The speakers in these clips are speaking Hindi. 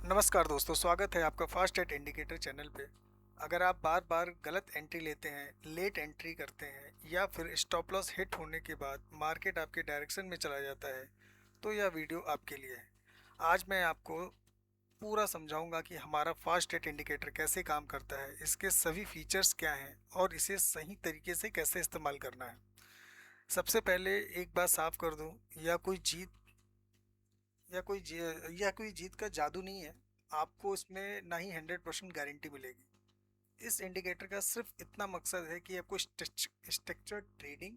नमस्कार दोस्तों, स्वागत है आपका फास्ट एट इंडिकेटर चैनल पे। अगर आप बार बार गलत एंट्री लेते हैं, लेट एंट्री करते हैं या फिर स्टॉप लॉस हिट होने के बाद मार्केट आपके डायरेक्शन में चला जाता है, तो यह वीडियो आपके लिए है। आज मैं आपको पूरा समझाऊंगा कि हमारा फास्ट एट इंडिकेटर कैसे काम करता है, इसके सभी फीचर्स क्या हैं और इसे सही तरीके से कैसे इस्तेमाल करना है। सबसे पहले एक बात साफ कर दूं, या कोई जीत या कोई जीत का जादू नहीं है। आपको इसमें ना ही 100% गारंटी मिलेगी। इस इंडिकेटर का सिर्फ इतना मकसद है कि आपको स्ट्रक्चर ट्रेडिंग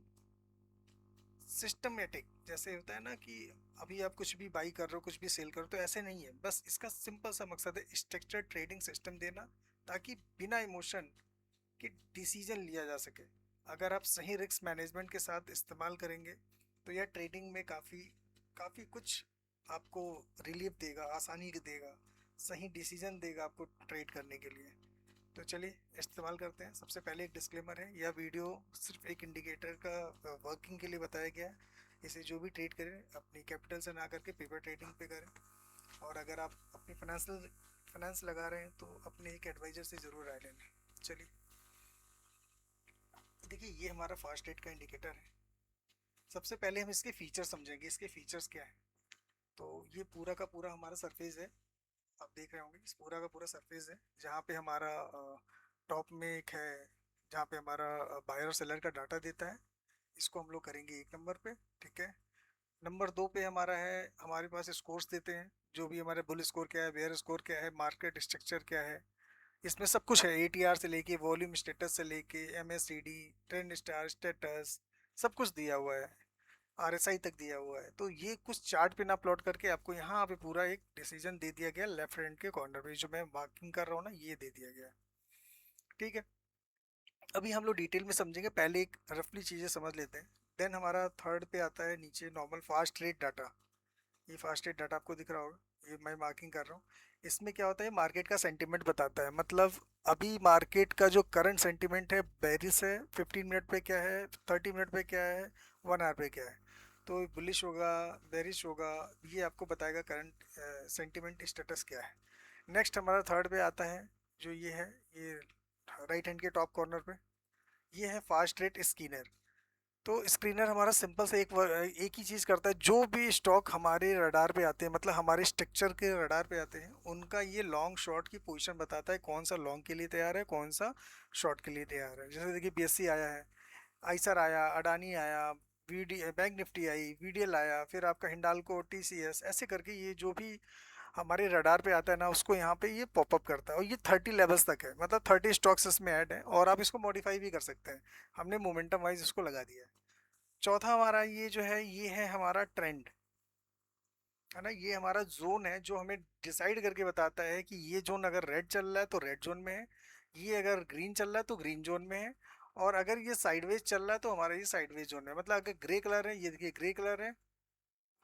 सिस्टमेटिक, जैसे होता है ना कि अभी आप कुछ भी बाई कर रहे हो, कुछ भी सेल कर रहे हो, तो ऐसे नहीं है। बस इसका सिंपल सा मकसद है स्ट्रक्चर ट्रेडिंग सिस्टम देना, ताकि बिना इमोशन के डिसीजन लिया जा सके। अगर आप सही रिस्क मैनेजमेंट के साथ इस्तेमाल करेंगे तो यह ट्रेडिंग में काफ़ी काफ़ी कुछ आपको रिलीफ देगा, आसानी देगा, सही डिसीजन देगा आपको ट्रेड करने के लिए। तो चलिए इस्तेमाल करते हैं। सबसे पहले एक डिस्क्लेमर है, यह वीडियो सिर्फ एक इंडिकेटर का वर्किंग के लिए बताया गया है। इसे जो भी ट्रेड करें अपनी कैपिटल से ना करके पेपर ट्रेडिंग पे करें। और अगर आप अपनी फाइनेंस लगा रहे हैं तो अपने एक एडवाइज़र से ज़रूर राय लें। चलिए देखिए, ये हमारा फास्ट रेट का इंडिकेटर है। सबसे पहले हम इसके फीचर समझेंगे, इसके फीचर्स क्या है। तो ये पूरा का पूरा हमारा सरफेस है। आप देख रहे होंगे इस पूरा का पूरा सरफेस है, जहाँ पे हमारा टॉप में एक है, जहाँ पे हमारा बायर और सेलर का डाटा देता है। इसको हम लोग करेंगे 1 नंबर पे। ठीक है। नंबर 2 पे हमारा है, हमारे पास स्कोर्स देते हैं, जो भी हमारे बुल स्कोर क्या है, बेयर स्कोर क्या है, मार्केट स्ट्रक्चर क्या है। इसमें सब कुछ है, एटीआर से लेके वॉल्यूम स्टेटस से लेके एमएससीडी, ट्रेंड स्टार स्टेटस, सब कुछ दिया हुआ है। आरएसआई तक दिया हुआ है। तो ये कुछ चार्ट पे ना प्लॉट करके आपको यहाँ पे पूरा एक डिसीजन दे दिया गया, लेफ्ट हैंड के कॉर्नर पे जो मैं मार्किंग कर रहा हूँ ना, ये दे दिया गया। ठीक है। अभी हम लोग डिटेल में समझेंगे, पहले एक रफली चीज़ें समझ लेते हैं। देन हमारा थर्ड पे आता है नीचे नॉर्मल फास्ट रेट डाटा। ये फास्ट रेट डाटा आपको दिख रहा होगा, ये मैं मार्किंग कर रहा हूँ। इसमें क्या होता है, मार्केट का सेंटिमेंट बताता है। मतलब अभी मार्केट का जो करंट सेंटिमेंट है बेरिश है, 15 मिनट पे क्या है, 30 मिनट पे क्या है, 1 आवर पे क्या है। तो बुलिश होगा, बेरिश होगा, ये आपको बताएगा करंट सेंटिमेंट स्टेटस क्या है। नेक्स्ट हमारा थर्ड पे आता है, जो ये है, ये राइट हैंड के टॉप कॉर्नर पे, ये है फास्ट रेट स्कैनर। तो स्क्रीनर हमारा सिंपल से एक ही चीज़ करता है, जो भी स्टॉक हमारे रडार पे आते हैं, मतलब हमारे स्ट्रक्चर के रडार पे आते हैं, उनका ये लॉन्ग शॉर्ट की पोजीशन बताता है, कौन सा लॉन्ग के लिए तैयार है, कौन सा शॉर्ट के लिए तैयार है। जैसे देखिए बीएससी आया है, आइसर आया, अडानी आया, वीडी बैंक निफ्टी आई, वीडीएल आया, फिर आपका हिंडाल्को, टीसीएस, ऐसे करके ये जो भी हमारे रडार पे आता है ना, उसको यहाँ पे ये पॉपअप करता है। और ये 30 लेवल्स तक है, मतलब 30 स्टॉक्स इसमें ऐड है, और आप इसको मॉडिफाई भी कर सकते हैं। हमने मोमेंटम वाइज इसको लगा दिया है। चौथा हमारा ये जो है, ये है हमारा ट्रेंड, है ना। ये हमारा जोन है, जो हमें डिसाइड करके बताता है कि ये जोन अगर रेड चल रहा है तो रेड जोन में है, ये अगर ग्रीन चल रहा है तो ग्रीन जोन में है, और अगर ये साइडवेज चल रहा है तो हमारा ये साइडवेज जोन है। मतलब अगर ग्रे कलर है, ये देखिए ग्रे कलर है,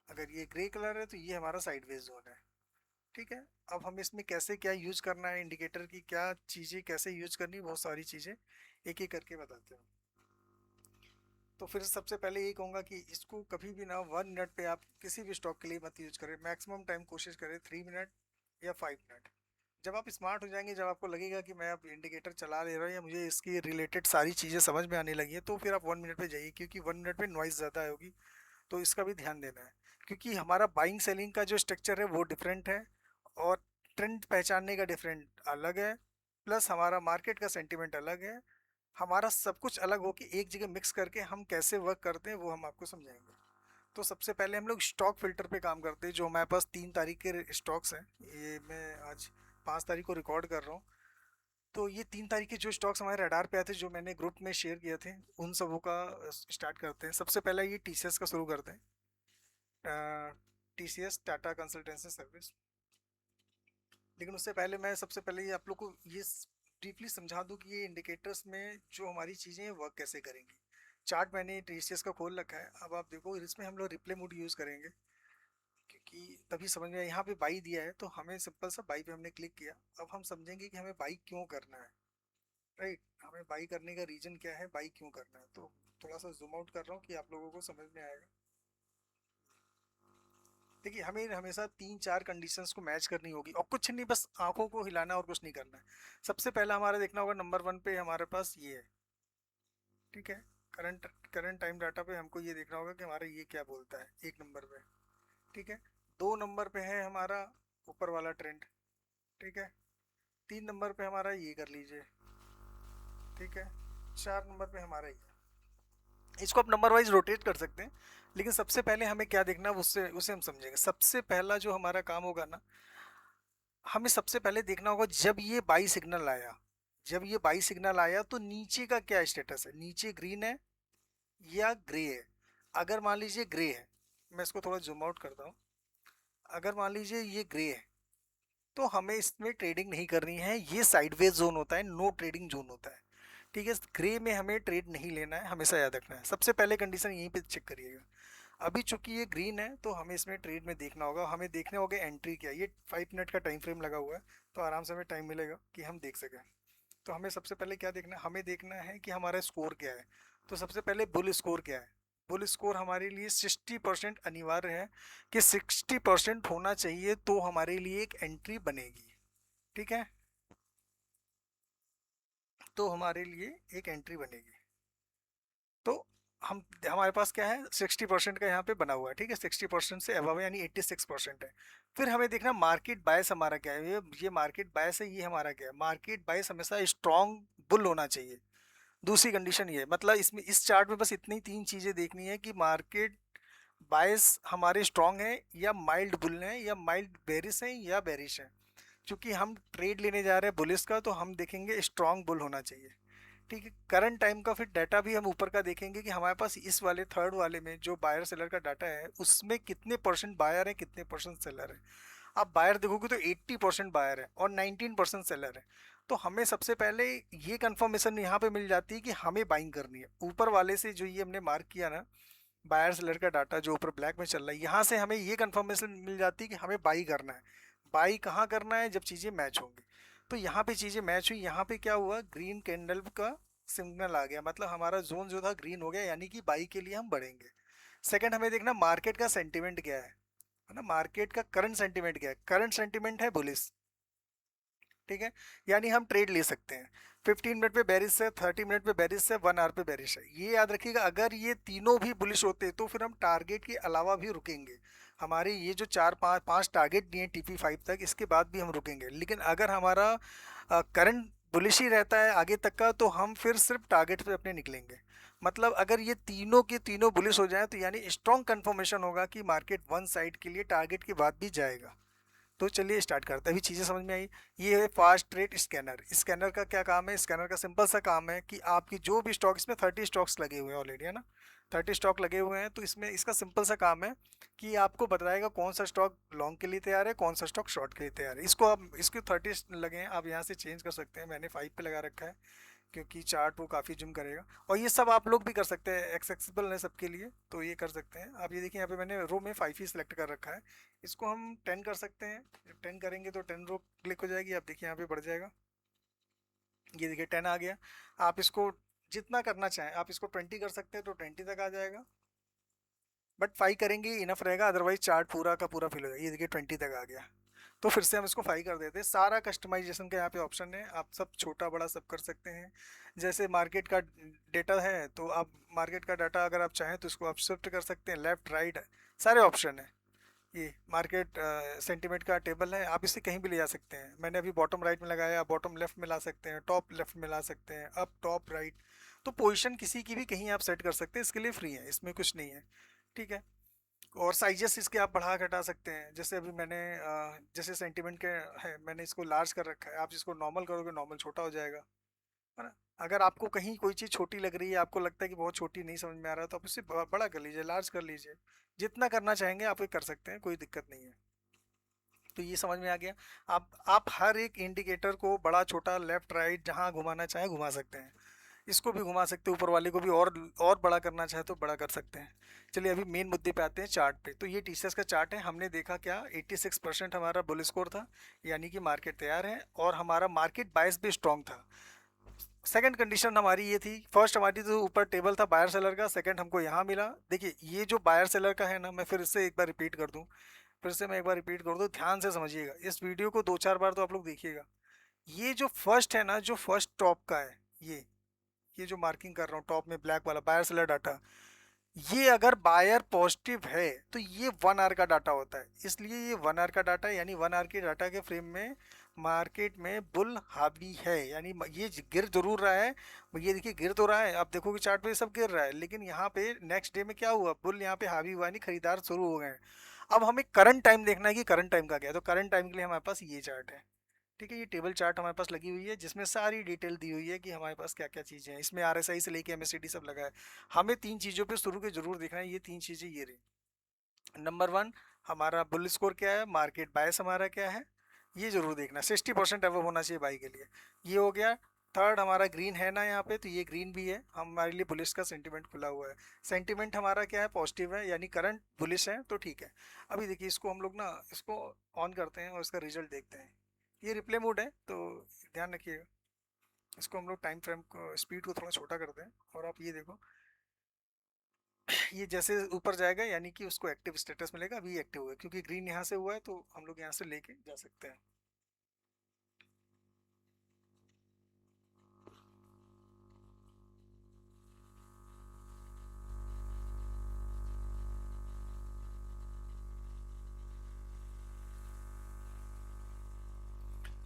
अगर ये ग्रे कलर है तो ये हमारा साइडवेज जोन है। ठीक है। अब हम इसमें कैसे क्या यूज करना है, इंडिकेटर की क्या चीज़ें कैसे यूज करनी है, बहुत सारी चीज़ें एक एक करके बताते हैं। तो फिर सबसे पहले ये कहूँगा कि इसको कभी भी ना 1 मिनट पे आप किसी भी स्टॉक के लिए मत यूज करें। मैक्सिमम टाइम कोशिश करें 3 मिनट या 5 मिनट। जब आप स्मार्ट हो जाएंगे, जब आपको लगेगा कि मैं अब इंडिकेटर चला ले रहा हूँ या मुझे इसकी रिलेटेड सारी चीज़ें समझ में आने लगी है, तो फिर आप 1 मिनट पे जाइए, क्योंकि 1 मिनट पे नॉइज़ ज़्यादा होगी। तो इसका भी ध्यान देना है, क्योंकि हमारा बाइंग सेलिंग का जो स्ट्रक्चर है वो डिफरेंट है, और ट्रेंड पहचानने का डिफरेंट अलग है, प्लस हमारा मार्केट का सेंटिमेंट अलग है। हमारा सब कुछ अलग होके एक जगह मिक्स करके हम कैसे वर्क करते हैं वो हम आपको समझाएंगे। तो सबसे पहले हम लोग स्टॉक फिल्टर पे काम करते हैं। जो हमारे पास 3 तारीख के स्टॉक्स हैं, ये मैं आज 5 तारीख को रिकॉर्ड कर रहा हूँ। तो ये 3 तारीख के जो स्टॉक्स हमारे रडार पे आए थे, जो मैंने ग्रुप में शेयर किए थे, उन सबों का स्टार्ट करते हैं। सबसे पहले ये टीसीएस का शुरू करते हैं। TCS, Tata consultancy service. लेकिन उससे पहले मैं सबसे पहले ये आप लोग को ये डीपली समझा दूं कि ये इंडिकेटर्स में जो हमारी चीज़ें हैं वर्क कैसे करेंगी। चार्ट मैंने टीसीएस का खोल रखा है, अब आप देखो इसमें हम लोग रिप्ले मोड यूज़ करेंगे, क्योंकि तभी समझ में यहाँ पे बाई दिया है, तो हमें सिंपल सा बाई पे हमने क्लिक किया। अब हम समझेंगे कि हमें बाई क्यों करना है। राइट, हमें बाई करने का रीजन क्या है, बाई क्यों करना है। तो थोड़ा सा जूम आउट कर रहा हूँ कि आप लोगों को समझ में आएगा। देखिए हमें हमेशा 3-4 कंडीशंस को मैच करनी होगी और कुछ नहीं, बस आंखों को हिलाना और कुछ नहीं करना है। सबसे पहला हमारा देखना होगा नंबर 1 पे हमारे पास ये है, ठीक है। करंट करंट टाइम डाटा पे हमको ये देखना होगा कि हमारा ये क्या बोलता है 1 नंबर पे, ठीक है। 2 नंबर पे है हमारा ऊपर वाला ट्रेंड, ठीक है। 3 नंबर पे हमारा ये कर लीजिए, ठीक है। 4 नंबर पे हमारा ये, इसको आप नंबर वाइज रोटेट कर सकते हैं, लेकिन सबसे पहले हमें क्या देखना है उससे उसे हम समझेंगे। सबसे पहला जो हमारा काम होगा ना, हमें सबसे पहले देखना होगा जब ये बाई सिग्नल आया, जब ये बाई सिग्नल आया तो नीचे का क्या स्टेटस है, नीचे ग्रीन है या ग्रे है। अगर मान लीजिए ग्रे है, मैं इसको थोड़ा जूम आउट करता हूँ, अगर मान लीजिए ये ग्रे है तो हमें इसमें ट्रेडिंग नहीं करनी है, ये साइडवेज जोन होता है, नो ट्रेडिंग जोन होता है, ठीक है। ग्रे में हमें ट्रेड नहीं लेना है, हमेशा याद रखना है। सबसे पहले कंडीशन यहीं पे चेक करिएगा। अभी चूंकि ये ग्रीन है तो हमें इसमें ट्रेड में देखना होगा, हमें देखने होगा एंट्री क्या है। ये 5 मिनट का टाइम फ्रेम लगा हुआ है तो आराम से हमें टाइम मिलेगा कि हम देख सकें। तो हमें सबसे पहले क्या देखना है, हमें देखना है कि हमारा स्कोर क्या है। तो सबसे पहले बुल स्कोर क्या है। बुल स्कोर हमारे लिए 60% अनिवार्य है कि 60% होना चाहिए तो हमारे लिए एक एंट्री बनेगी, ठीक है। तो हमारे लिए एक एंट्री बनेगी। तो हम हमारे पास क्या है 60% का यहाँ पे बना हुआ है, ठीक है। 60% से अबव यानी 86% है। फिर हमें देखना मार्केट बायस हमारा क्या है, ये मार्केट बायस है, ये हमारा क्या है। मार्केट बायस हमेशा स्ट्रॉन्ग बुल होना चाहिए। दूसरी कंडीशन ये है, मतलब इसमें इस चार्ट में बस इतनी 3 चीजें देखनी है कि मार्केट बायस हमारे स्ट्रॉन्ग है या माइल्ड बुल है या माइल्ड बेरिश है या बेरिश है। क्योंकि हम ट्रेड लेने जा रहे हैं बुलिस का तो हम देखेंगे स्ट्रॉन्ग बुल होना चाहिए, ठीक है। करंट टाइम का फिर डाटा भी हम ऊपर का देखेंगे कि हमारे पास इस वाले थर्ड वाले में जो बायर सेलर का डाटा है उसमें कितने परसेंट बायर है कितने परसेंट सेलर है। आप बायर देखोगे तो 80% बायर है और 19% सेलर है। तो हमें सबसे पहले ये कंफर्मेशन यहाँ पे मिल जाती है कि हमें बाइंग करनी है। ऊपर वाले से जो ये हमने मार्क किया ना बायर सेलर का डाटा जो ऊपर ब्लैक में चल रहा है, यहाँ से हमें ये कंफर्मेशन मिल जाती है कि हमें बाई करना है। बाई कहाँ करना है, जब चीज़ें मैच होंगी। तो यहाँ पे चीज़ें मैच हुई, यहाँ पे क्या हुआ ग्रीन कैंडल का सिग्नल आ गया, मतलब हमारा जोन जो था ग्रीन हो गया, यानी कि बाई के लिए हम बढ़ेंगे। सेकंड हमें देखना मार्केट का सेंटिमेंट क्या है ना। मार्केट का करंट सेंटिमेंट क्या है, करंट सेंटिमेंट है बुलिश, ठीक है। यानी हम ट्रेड ले सकते हैं। 15 मिनट पे बेरिश है, 30 मिनट पे बेरिश है, 1 आवर पे बेरिश है। ये याद रखिएगा, अगर ये तीनों भी बुलिश होते तो फिर हम टारगेट के अलावा भी रुकेंगे। हमारे ये जो 4 5 टारगेट दिए TP5 तक, इसके बाद भी हम रुकेंगे। लेकिन अगर हमारा करंट बुलिश ही रहता है आगे तक का तो हम फिर सिर्फ टारगेट पे अपने निकलेंगे। मतलब अगर ये तीनों के तीनों बुलिश हो जाए तो यानी स्ट्रॉन्ग कंफर्मेशन होगा कि मार्केट वन साइड के लिए टारगेट के बाद भी जाएगा। तो चलिए स्टार्ट करते हैं, अभी चीज़ें समझ में आई। ये है फास्ट रेट स्कैनर। स्कैनर का क्या काम है, स्कैनर का सिंपल सा काम है कि आपकी जो भी स्टॉक, इसमें 30 स्टॉक्स लगे हुए हैं ऑलरेडी, है ना। 30 स्टॉक लगे हुए हैं तो इसमें इसका सिंपल सा काम है कि आपको बताएगा कौन सा स्टॉक लॉन्ग के लिए तैयार है, कौन सा स्टॉक शॉर्ट के लिए तैयार है। इसको आप, इसके 30 लगे हैं, आप यहाँ से चेंज कर सकते हैं। मैंने 5 पे लगा रखा है क्योंकि चार्ट वो काफ़ी जूम करेगा। और ये सब आप लोग भी कर सकते हैं, एक्सेसिबल है सबके लिए, तो ये कर सकते हैं आप। ये देखिए यहाँ पे मैंने रो में 5 ही सिलेक्ट कर रखा है। इसको हम 10 कर सकते हैं। जब 10 करेंगे तो 10 रो क्लिक हो जाएगी, आप देखिए यहाँ पे बढ़ जाएगा। ये देखिए 10 आ गया। आप इसको जितना करना चाहें, आप इसको 20 कर सकते हैं तो 20 तक आ जाएगा, बट 5 करेंगे इनफ रहेगा, अदरवाइज चार्ट पूरा का पूरा फिल हो जाएगा। ये देखिए 20 तक आ गया। तो फिर से हम इसको 5 कर देते हैं। सारा कस्टमाइजेशन का यहाँ पे ऑप्शन है, आप सब छोटा बड़ा सब कर सकते हैं। जैसे मार्केट का डेटा है तो आप मार्केट का डाटा अगर आप चाहें तो इसको आप शिफ्ट कर सकते हैं, लेफ्ट राइट सारे ऑप्शन है। ये मार्केट सेंटीमेंट का टेबल है, आप इसे कहीं भी ले जा सकते हैं। मैंने अभी बॉटम राइट में लगाया, बॉटम लेफ्ट में ला सकते हैं, टॉप लेफ्ट में ला सकते हैं, अप टॉप राइट। तो पोजीशन किसी की भी कहीं आप सेट कर सकते हैं, इसके लिए फ्री है, इसमें कुछ नहीं है, ठीक है। और साइजेस इसके आप बढ़ा घटा सकते हैं। जैसे अभी मैंने जैसे सेंटीमेंट के है, मैंने इसको लार्ज कर रखा है, आप इसको नॉर्मल करोगे नॉर्मल छोटा हो जाएगा, है ना। अगर आपको कहीं कोई चीज़ छोटी लग रही है, आपको लगता है कि बहुत छोटी नहीं समझ में आ रहा है, तो आप इसे बड़ा कर लीजिए, लार्ज कर लीजिए। जितना करना चाहेंगे आप ये कर सकते हैं, कोई दिक्कत नहीं है। तो ये समझ में आ गया। आप हर एक इंडिकेटर को बड़ा छोटा लेफ्ट राइट जहाँ घुमाना चाहे घुमा सकते हैं। इसको भी घुमा सकते हैं, ऊपर वाले को भी और बड़ा करना चाहे तो बड़ा कर सकते हैं। चलिए अभी मेन मुद्दे पे आते हैं, चार्ट पे। तो ये टीसीएस का चार्ट है। हमने देखा क्या 86% हमारा बुल स्कोर था, यानी कि मार्केट तैयार है और हमारा मार्केट बायस भी स्ट्रॉन्ग था। सेकंड कंडीशन हमारी ये थी, फर्स्ट हमारी तो ऊपर टेबल था बायर सेलर का, सेकंड हमको यहाँ मिला। देखिए ये जो बायर सेलर का है ना, मैं फिर इससे एक बार रिपीट कर दूँ, फिर से मैं एक बार रिपीट कर दूँ, ध्यान से समझिएगा इस वीडियो को, 2-4 बार तो आप लोग देखिएगा। ये जो फर्स्ट है ना, जो फर्स्ट टॉप का है, ये जो मार्किंग कर रहा हूँ टॉप में ब्लैक वाला, बायर सेलर डाटा, ये अगर बायर पॉजिटिव है तो ये 1 आवर का डाटा होता है। इसलिए ये 1 आवर का डाटा है, यानी 1 आवर के डाटा के फ्रेम में मार्केट में बुल हावी है, यानी ये गिर जरूर रहा है। ये देखिए गिर तो रहा है, आप देखोगे चार्ट पे सब गिर रहा है, लेकिन यहाँ पे नेक्स्ट डे में क्या हुआ, बुल यहाँ पे हावी हुआ, नहीं खरीदार शुरू हो गए हैं। अब हमें करंट टाइम देखना है कि करंट टाइम का क्या है, तो करंट टाइम के लिए हमारे पास ये चार्ट है। ठीक है, ये टेबल चार्ट हमारे पास लगी हुई है जिसमें सारी डिटेल दी हुई है कि हमारे पास क्या क्या चीज़ें हैं। इसमें आरएसआई से लेके एमएससीडी सब लगा है। हमें 3 चीज़ों पे शुरू के जरूर देखना है, ये 3 चीज़ें ये रही। नंबर 1, हमारा बुल स्कोर क्या है, मार्केट बायस हमारा क्या है, ये जरूर देखना। 60% अबव होना चाहिए बाई के लिए, ये हो गया। थर्ड, हमारा ग्रीन है ना यहाँ पे, तो ये ग्रीन भी है, हमारे लिए बुलिश का सेंटीमेंट खुला हुआ है। सेंटीमेंट हमारा क्या है, पॉजिटिव है, यानी करंट बुलिश है, तो ठीक है। अभी देखिए इसको हम लोग ना, इसको ऑन करते हैं और इसका रिजल्ट देखते हैं। ये रिप्ले मोड है, तो ध्यान रखिएगा। इसको हम लोग टाइम फ्रेम को, स्पीड को थोड़ा छोटा करते हैं, और आप ये देखो, ये जैसे ऊपर जाएगा यानी कि उसको एक्टिव स्टेटस मिलेगा। अभी एक्टिव हुआ है क्योंकि ग्रीन यहाँ से हुआ है, तो हम लोग यहाँ से लेके जा सकते हैं।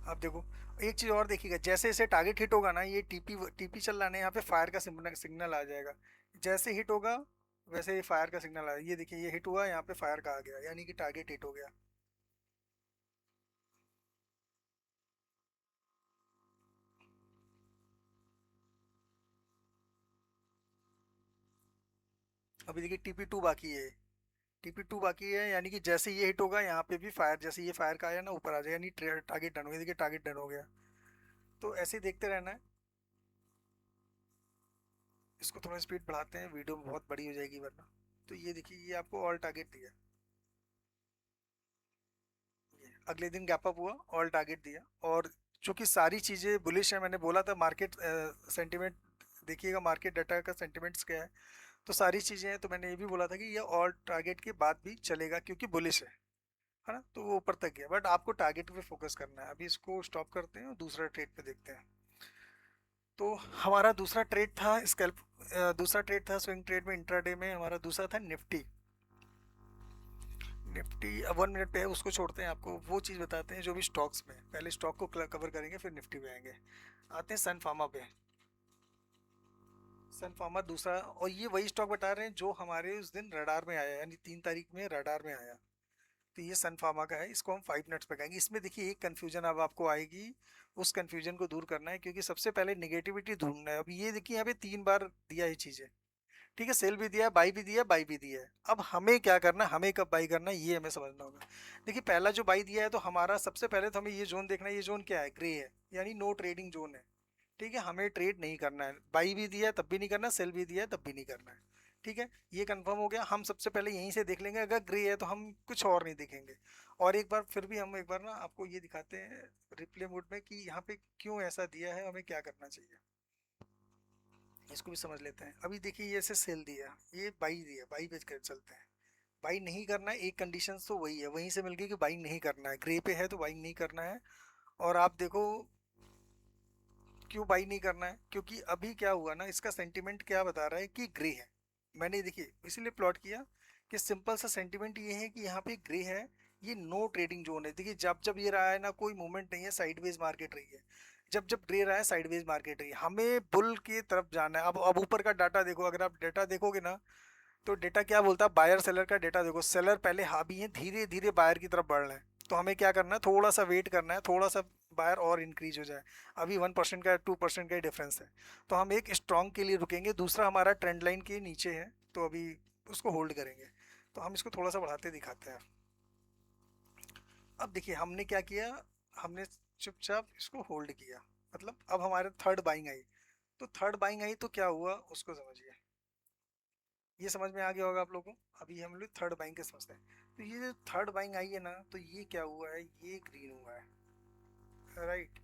आप देखो, एक चीज और देखिएगा, जैसे जैसे टारगेट हिट होगा ना, ये टीपी टीपी चल रहा है ना, यहाँ पे फायर का सिग्नल आ जाएगा। जैसे हिट होगा वैसे ही फायर का सिग्नल आया। ये देखिए, ये हिट हुआ, यहाँ पे फायर का आ गया, यानी कि टारगेट हिट हो गया। अभी देखिए TP2 बाकी है, TP2 बाकी है, यानी कि जैसे ये हिट होगा यहाँ पे भी फायर, जैसे ये फायर का आया ना ऊपर आ जाएगा, यानी टारगेट डन हो गया। देखिए टारगेट डन हो गया। तो ऐसे ही देखते रहना है। इसको थोड़ा स्पीड बढ़ाते हैं, वीडियो बहुत बड़ी हो जाएगी वरना। तो ये देखिए, ये आपको ऑल टारगेट दिया, ये अगले दिन गैप अप हुआ, ऑल टारगेट दिया। और चूंकि सारी चीज़ें बुलिश है, मैंने बोला था मार्केट सेंटिमेंट देखिएगा, मार्केट डाटा का सेंटिमेंट्स क्या है, तो सारी चीज़ें हैं। तो मैंने ये भी बोला था कि ये ऑल टारगेट के बाद भी चलेगा क्योंकि बुलिश है ना, तो वो ऊपर तक गया, बट आपको टारगेट पे फोकस करना है। अभी इसको स्टॉप करते हैं और दूसरा ट्रेड पे देखते हैं। तो हमारा दूसरा ट्रेड था स्कैल्प, दूसरा ट्रेड था स्विंग ट्रेड में, इंट्राडे में हमारा दूसरा था निफ्टी। निफ्टी अब 1 मिनट पे है, उसको छोड़ते हैं, आपको वो चीज़ बताते हैं जो भी स्टॉक्स में। पहले स्टॉक को कवर करेंगे, फिर निफ्टी पे आएंगे। आते हैं सन फार्मा पे। सन फार्मा दूसरा, और ये वही स्टॉक बता रहे हैं जो हमारे उस दिन रडार में आया, यानी 3 तारीख में रडार में आया। तो ये सन फार्मा का है, इसको हम 5 मिनट्स पे कहेंगे। इसमें देखिए एक कन्फ्यूजन अब आपको आएगी, उस कन्फ्यूजन को दूर करना है, क्योंकि सबसे पहले निगेटिविटी ढूंढना है। अभी ये देखिए यहाँ पे 3 बार दिया ये चीज़ें, ठीक है, सेल भी दिया है, बाई भी दिया है, बाई भी दिया है। अब हमें क्या करना है, हमें कब बाई करना है, ये हमें समझना होगा। देखिए पहला जो बाई दिया है, तो हमारा सबसे पहले तो हमें ये जोन देखना है, ये जोन क्या है, ग्रे है, यानी नो ट्रेडिंग जोन है। ठीक है, हमें ट्रेड नहीं करना है, बाई भी दिया है तब भी नहीं करना, सेल भी दिया है तब भी नहीं करना है। ठीक है, ये कंफर्म हो गया। हम सबसे पहले यहीं से देख लेंगे, अगर ग्रे है तो हम कुछ और नहीं देखेंगे। और एक बार फिर भी हम एक बार ना आपको ये दिखाते हैं रिप्ले मोड में कि यहाँ पे क्यों ऐसा दिया है, हमें क्या करना चाहिए, इसको भी समझ लेते हैं। अभी देखिए ये ऐसे सेल दिया, ये बाई दिया, बाई पे कर चलते हैं। बाई नहीं करना है, एक कंडीशन तो वही है, वहीं से मिल गई कि बाई नहीं करना है, ग्रे पे है तो बाई नहीं करना है। और आप देखो क्यों बाई नहीं करना है, क्योंकि अभी क्या हुआ ना, इसका सेंटिमेंट क्या बता रहा है कि ग्रे है। मैंने देखिए इसीलिए प्लॉट किया कि सिंपल सा सेंटिमेंट ये है कि यहाँ पे ग्रे है, ये नो ट्रेडिंग जोन है। देखिए जब जब ये रहा है ना, कोई मूवमेंट नहीं है, साइडवेज मार्केट रही है। जब जब ग्रे रहा है, साइडवेज मार्केट रही है, हमें बुल की तरफ जाना है। अब ऊपर का डाटा देखो, अगर आप डाटा देखोगे ना, तो डेटा क्या बोलता है, बायर सेलर का डेटा देखो, सेलर पहले हावी है, धीरे धीरे बायर की तरफ बढ़ रहे हैं। तो हमें क्या करना है, थोड़ा सा वेट करना है, थोड़ा सा बायर और इंक्रीज हो जाए। अभी 1% का 2% का ही डिफरेंस है, तो हम एक स्ट्रॉन्ग के लिए रुकेंगे। दूसरा हमारा ट्रेंड लाइन के नीचे है, तो अभी उसको होल्ड करेंगे। तो हम इसको थोड़ा सा बढ़ाते दिखाते हैं। अब देखिए हमने क्या किया, हमने चुपचाप इसको होल्ड किया, मतलब अब हमारे थर्ड बाइंग आई। तो थर्ड बाइंग आई तो क्या हुआ उसको समझिए, ये समझ में आ गया होगा आप लोगों को। अभी हम लोग थर्ड बाइंग के समझते हैं। तो ये जो थर्ड बाइंग आई है ना, तो ये क्या हुआ है, ये ग्रीन हुआ है, राइट,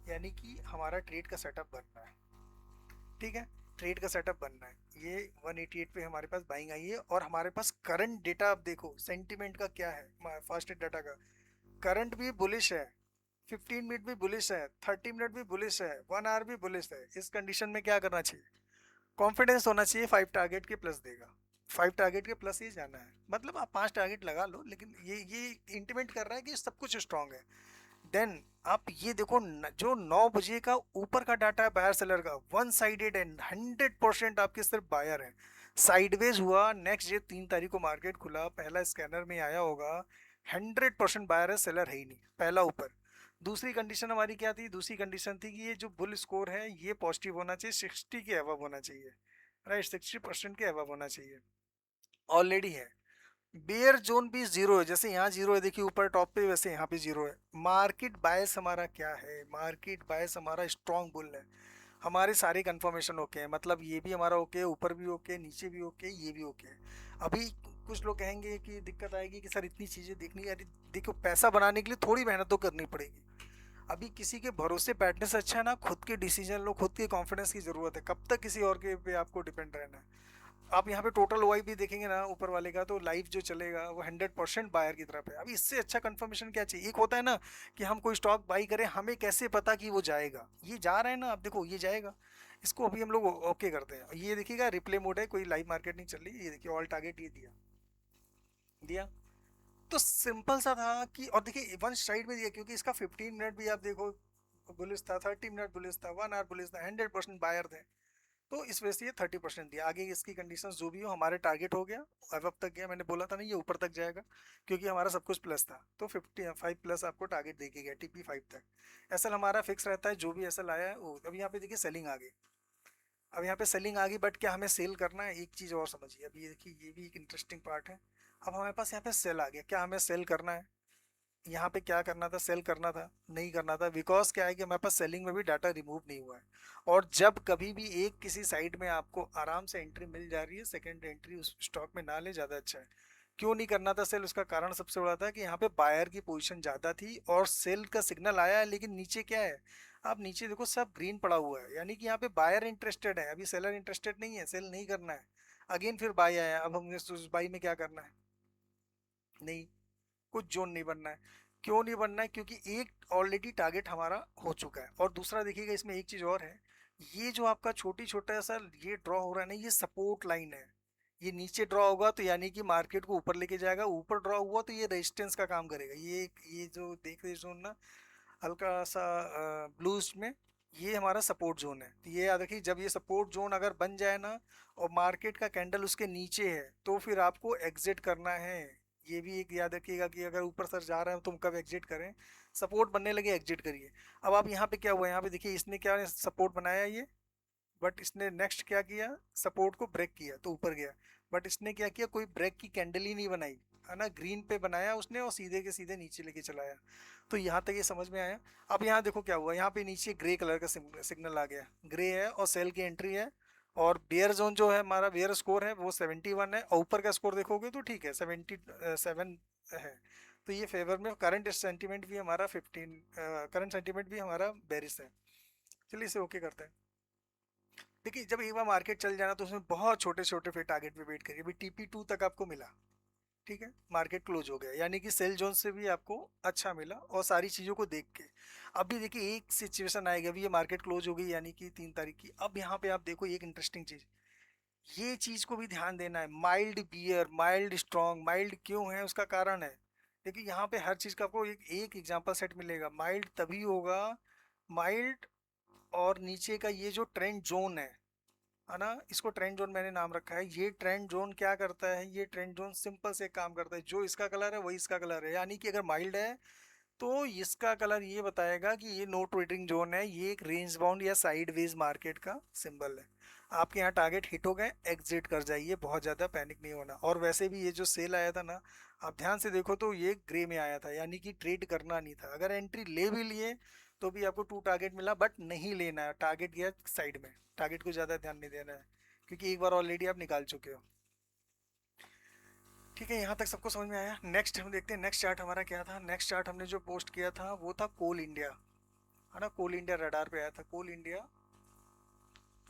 यानी कि हमारा ट्रेड का सेटअप बनना है। ठीक है, ट्रेड का सेटअप बनना है। ये 188 पे हमारे पास बाइंग आई है और हमारे पास करंट डेटा आप देखो सेंटिमेंट का क्या है फास्ट डाटा का। करंट भी बुलिश है, 15 मिनट भी बुलिश है, 30 मिनट भी बुलिश है, 1 आवर भी बुलिश है। इस कंडीशन में क्या करना चाहिए, कॉन्फिडेंस होना चाहिए 5 टारगेट के प्लस देगा। 5 टारगेट के प्लस ही जाना है, मतलब आप 5 टारगेट लगा लो, लेकिन ये इंटीमेट कर रहा है कि सब कुछ स्ट्रांग है। देन आप ये देखो जो 9 बजे का ऊपर का डाटा है बायर सेलर का, वन साइडेड एंड 100% आपके सिर्फ बायर है। साइडवेज हुआ, नेक्स्ट डे 3 तारीख को मार्केट खुला, पहला स्कैनर में आया होगा, 100% बायर है, सेलर है ही नहीं, पहला ऊपर। दूसरी कंडीशन हमारी क्या थी, दूसरी कंडीशन थी कि ये जो बुल स्कोर है ये पॉजिटिव होना चाहिए, 60 के अबव होना चाहिए, राइट, 60% के अबव होना चाहिए, ऑलरेडी है। बेयर जोन भी जीरो है, जैसे यहाँ जीरो है देखिए ऊपर टॉप पे, वैसे यहाँ पे जीरो है। मार्केट बायस हमारा क्या है, मार्केट बायस हमारा स्ट्रॉन्ग बुल है। हमारे सारे कंफर्मेशन ओके हैं, मतलब ये भी हमारा ओके है, ऊपर भी ओके, नीचे भी ओके, ये भी ओके है। अभी कुछ लोग कहेंगे कि दिक्कत आएगी कि सर इतनी चीज़ें देखनी है, अरे देखो पैसा बनाने के लिए थोड़ी मेहनत तो करनी पड़ेगी। अभी किसी के भरोसे बैठने से अच्छा है ना खुद के डिसीजन लो, खुद के कॉन्फिडेंस की जरूरत है, कब तक किसी और के पे आपको डिपेंड रहना है। आप यहाँ पे टोटल ओआई भी देखेंगे ना ऊपर वाले का, तो लाइव जो चलेगा वो 100% बायर की तरफ है। अभी इससे अच्छा कंफर्मेशन क्या चाहिए, एक होता है ना कि हम कोई स्टॉक बाई करें, हमें कैसे पता कि वो जाएगा, ये जा रहा है ना, आप देखो ये जाएगा, इसको अभी हम लोग ओके करते हैं। ये देखिएगा रिप्ले मोड है, कोई लाइव मार्केट नहीं चल रही, ये देखिए ऑल टारगेट ये दिया दिया। तो सिंपल सा था कि, और देखिए वन साइड में दिया क्योंकि इसका 15 मिनट भी आप देखो बुलिस था, 30 मिनट बुलिस था, 1 आवर बुलिस था, 100% बायर थे। तो इस वजह से ये 30% दिया। आगे इसकी कंडीशन जो भी हो, हमारे टारगेट हो गया, अब तक गया, मैंने बोला था ना ये ऊपर तक जाएगा क्योंकि हमारा सब कुछ प्लस था, तो 55 प्लस आपको टारगेट देके गया, TP5 तक। एसएल हमारा फिक्स रहता है, जो भी एसएल आया है वो। अब यहाँ पे देखिए सेलिंग आ गई, अब यहाँ पे सेलिंग आ गई, बट क्या हमें सेल करना है, एक चीज़ और समझिए। अब ये देखिए ये भी एक इंटरेस्टिंग पार्ट है। अब हमारे पास यहाँ पे सेल आ गया, क्या हमें सेल करना है, यहाँ पे क्या करना था, सेल करना था, नहीं करना था, बिकॉज क्या है कि हमारे पास सेलिंग में भी डाटा रिमूव नहीं हुआ है। और जब कभी भी एक किसी साइड में आपको आराम से एंट्री मिल जा रही है, सेकंड एंट्री उस स्टॉक में ना ले, ज़्यादा अच्छा है। क्यों नहीं करना था सेल, उसका कारण सबसे बड़ा था कि यहाँ पे बायर की पोजीशन ज़्यादा थी और सेल का सिग्नल आया है, लेकिन नीचे क्या है, आप नीचे देखो सब ग्रीन पड़ा हुआ है, यानी कि यहाँ पे बायर इंटरेस्टेड है, अभी सेलर इंटरेस्टेड नहीं है, सेल नहीं करना है। अगेन फिर बाई आया, अब हमें उस बाई में क्या करना है, नहीं, कुछ जोन नहीं बनना है। क्यों नहीं बनना है, क्योंकि एक ऑलरेडी टारगेट हमारा हो चुका है। और दूसरा देखिएगा इसमें एक चीज और है, ये जो आपका छोटी छोटा सा ये ड्रॉ हो रहा है ना, ये सपोर्ट लाइन है। ये नीचे ड्रॉ होगा तो यानी कि मार्केट को ऊपर लेके जाएगा, ऊपर ड्रॉ हुआ तो ये रेजिस्टेंस का काम करेगा। ये जो देख रहे जोन ना हल्का सा ब्लू में, ये हमारा सपोर्ट जोन है। तो ये याद रखिए, जब ये सपोर्ट जोन अगर बन जाए ना और मार्केट का कैंडल उसके नीचे है, तो फिर आपको एग्जिट करना है। ये भी एक याद रखिएगा कि अगर ऊपर सर जा रहे हैं तो हम कब एग्जिट करें, सपोर्ट बनने लगे एग्जिट करिए। अब आप यहाँ पे क्या हुआ, यहाँ पे देखिए इसने क्या सपोर्ट बनाया ये, बट इसने नेक्स्ट क्या किया, सपोर्ट को ब्रेक किया तो ऊपर गया। बट इसने क्या किया, कोई ब्रेक की कैंडल ही नहीं बनाई, है ना, ग्रीन पे बनाया उसने और सीधे के सीधे नीचे लेके चलाया। तो यहाँ तक ये समझ में आया। अब यहाँ देखो क्या हुआ, यहाँ पे नीचे ग्रे कलर का सिग्नल आ गया, ग्रे है और सेल की एंट्री है। और बेयर जोन जो है हमारा, बेयर स्कोर है वो 71 है, और ऊपर का स्कोर देखोगे तो ठीक है 77 है। तो ये फेवर में, करंट सेंटीमेंट भी हमारा 15, करंट सेंटीमेंट भी हमारा बेरिस है। चलिए इसे ओके करते हैं। देखिए जब एक बार मार्केट चल जाना तो उसमें बहुत छोटे छोटे फिर टारगेट पे वेट करिए। अभी TP2 तक आपको मिला, ठीक है, मार्केट क्लोज हो गया, यानी कि सेल जोन से भी आपको अच्छा मिला और सारी चीज़ों को देख के। अभी देखिए एक सिचुएशन आएगी, अभी ये मार्केट क्लोज हो गई यानी कि 3 तारीख की। अब यहाँ पे आप देखो एक इंटरेस्टिंग चीज़, ये चीज़ को भी ध्यान देना है, mild beer, mild strong. Mild क्यों है, उसका कारण है। देखिए यहाँ पे हर चीज़ का आपको एक एग्जाम्पल सेट मिलेगा। माइल्ड तभी होगा, माइल्ड, और नीचे का ये जो ट्रेंड जोन है ना, इसको ट्रेंड जोन मैंने नाम रखा है। ये ट्रेंड जोन क्या करता है, ये ट्रेंड जोन सिंपल से काम करता है, जो इसका कलर है वही इसका कलर है, यानी कि अगर माइल्ड है तो इसका कलर ये बताएगा कि ये नो ट्रेडिंग जोन है, ये एक रेंज बाउंड या साइडवेज मार्केट का सिंबल है। आपके यहाँ टारगेट हिट हो गए, एग्जिट कर जाइए, बहुत ज़्यादा पैनिक नहीं होना। और वैसे भी ये जो सेल आया था ना, आप ध्यान से देखो तो ये ग्रे में आया था, यानी कि ट्रेड करना नहीं था। अगर एंट्री ले भी लिए तो भी आपको 2 टारगेट मिला, बट नहीं लेना है, टारगेट गया साइड में, टारगेट को ज़्यादा ध्यान नहीं देना है क्योंकि एक बार ऑलरेडी आप निकाल चुके हो। ठीक है, यहाँ तक सबको समझ में आया। नेक्स्ट हम देखते हैं, नेक्स्ट चार्ट हमारा क्या था। नेक्स्ट चार्ट हमने जो पोस्ट किया था वो था कोल इंडिया, है ना, कोल इंडिया रडार पे आया था। कोल इंडिया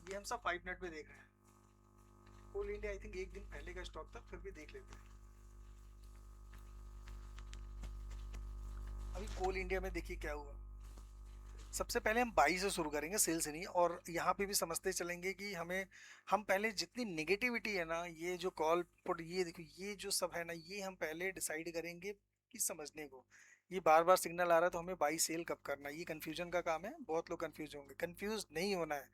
ये हम सब 5 मिनट में देख रहे हैं। कोल इंडिया आई थिंक एक दिन पहले का स्टॉक था, फिर भी देख लेते हैं। अभी कोल इंडिया में देखिए क्या हुआ। सबसे पहले हम बाई से शुरू करेंगे, सेल से नहीं। और यहाँ पे भी समझते चलेंगे कि हमें, हम पहले जितनी नेगेटिविटी है ना, ये जो कॉल पुट, ये देखो ये जो सब है ना, ये हम पहले डिसाइड करेंगे कि समझने को। ये बार बार सिग्नल आ रहा है तो हमें बाई सेल कब करना है, ये कंफ्यूजन का काम है। बहुत लोग कंफ्यूज होंगे, कंफ्यूज नहीं होना है।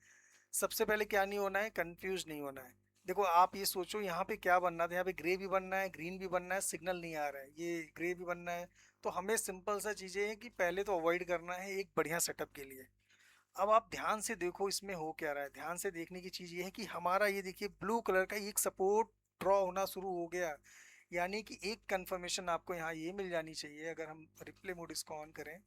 सबसे पहले क्या नहीं होना है, कंफ्यूज नहीं होना है। देखो आप ये सोचो यहाँ पे क्या बनना था, यहाँ पे ग्रे भी बनना है, ग्रीन भी बनना है, सिग्नल नहीं आ रहा है, ये ग्रे भी बनना है। तो हमें सिंपल सा चीजें हैं कि पहले तो अवॉइड करना है एक बढ़िया सेटअप के लिए। अब आप ध्यान से देखो इसमें हो क्या रहा है। ध्यान से देखने की चीज ये है कि हमारा ये देखिए ब्लू कलर का एक सपोर्ट ड्रॉ होना शुरू हो गया। यानी कि एक कंफर्मेशन आपको यहाँ ये मिल जानी चाहिए। अगर हम रिप्ले मोड इसको ऑन करें,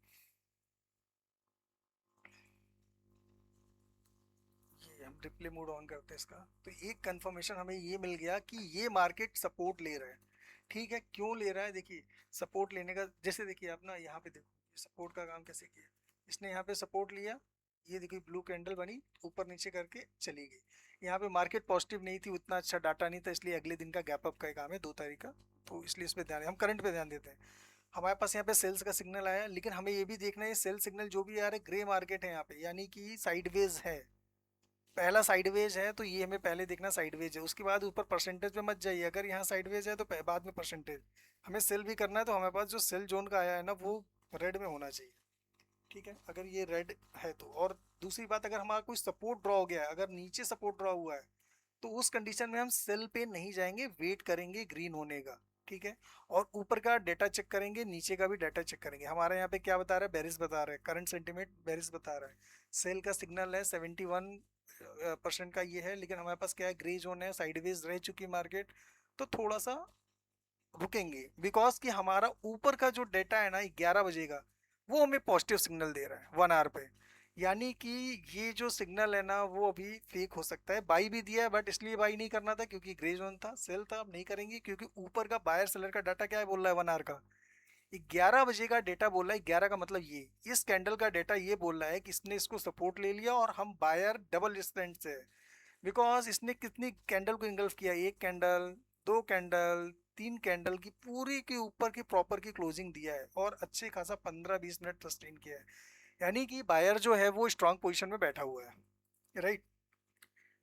ये हम रिप्ले मोड ऑन करते हैं इसका, तो एक कंफर्मेशन हमें ये मिल गया कि ये मार्केट सपोर्ट ले रहा है। ठीक है, क्यों ले रहा है, देखिए सपोर्ट लेने का, जैसे देखिए आप ना यहाँ पे देखो ये सपोर्ट का काम कैसे किया। इसने यहाँ पे सपोर्ट लिया, ये देखिए ब्लू कैंडल बनी, ऊपर नीचे करके चली गई। यहाँ पे मार्केट पॉजिटिव नहीं थी, उतना अच्छा डाटा नहीं था, इसलिए अगले दिन का गैप अप का काम है 2 तारीख का। तो इसलिए इस पर ध्यान, हम करंट पे ध्यान देते हैं। हमारे पास यहाँ पे सेल्स का सिग्नल आया, लेकिन हमें ये भी देखना है सेल सिग्नल जो भी आ रहा है ग्रे मार्केट है यहाँ पे, यानी कि साइडवेज है। पहला साइडवेज है तो ये हमें पहले देखना साइडवेज है, उसके बाद ऊपर परसेंटेज पे मत जाइए। अगर यहाँ साइडवेज है तो बाद में परसेंटेज। हमें सेल भी करना है, तो हमारे पास जो सेल जोन का आया है ना वो रेड में होना चाहिए। ठीक है, अगर ये रेड है तो। और दूसरी बात, अगर हमारा कोई सपोर्ट ड्रॉ हो गया है, अगर नीचे सपोर्ट ड्रॉ हुआ है, तो उस कंडीशन में हम सेल पे नहीं जाएंगे, वेट करेंगे ग्रीन होने का। ठीक है, और ऊपर का डेटा चेक करेंगे, नीचे का भी डेटा चेक करेंगे। हमारे यहाँ पे क्या बता रहा है, बेरिस बता रहा है, करंट सेंटीमेंट बेरिस बता रहा है। सेल का सिग्नल है 71% का ये है, लेकिन हमारे पास क्या है, ग्रे जोन है, साइडवेज रह चुकी मार्केट। तो थोड़ा सा रुकेंगे, बिकॉज कि हमारा ऊपर का जो डेटा है ना 11 बजे का, वो हमें पॉजिटिव सिग्नल दे रहा है 1 आवर पे। यानी कि ये जो सिग्नल है ना वो अभी फेक हो सकता है। बाई भी दिया है, बट इसलिए बाई नहीं करना था क्योंकि ग्रे जोन था। सेल था, अब नहीं करेंगे क्योंकि ऊपर का बायर सेलर का डाटा क्या है बोल रहा है 1 आवर का, 11 बजे का डेटा बोल रहा है। 11 का मतलब ये, इस कैंडल का डेटा ये बोल रहा है कि इसने इसको सपोर्ट ले लिया और हम बायर डबल स्ट्रेंथ से है। बिकॉज इसने कितनी कैंडल को इंगल्फ किया, एक कैंडल, 2 कैंडल, 3 कैंडल की पूरी के ऊपर की प्रॉपर की क्लोजिंग दिया है, और अच्छे खासा 15-20 मिनट सस्टेन किया है। यानी कि बायर जो है वो स्ट्रांग पोजीशन में बैठा हुआ है, राइट।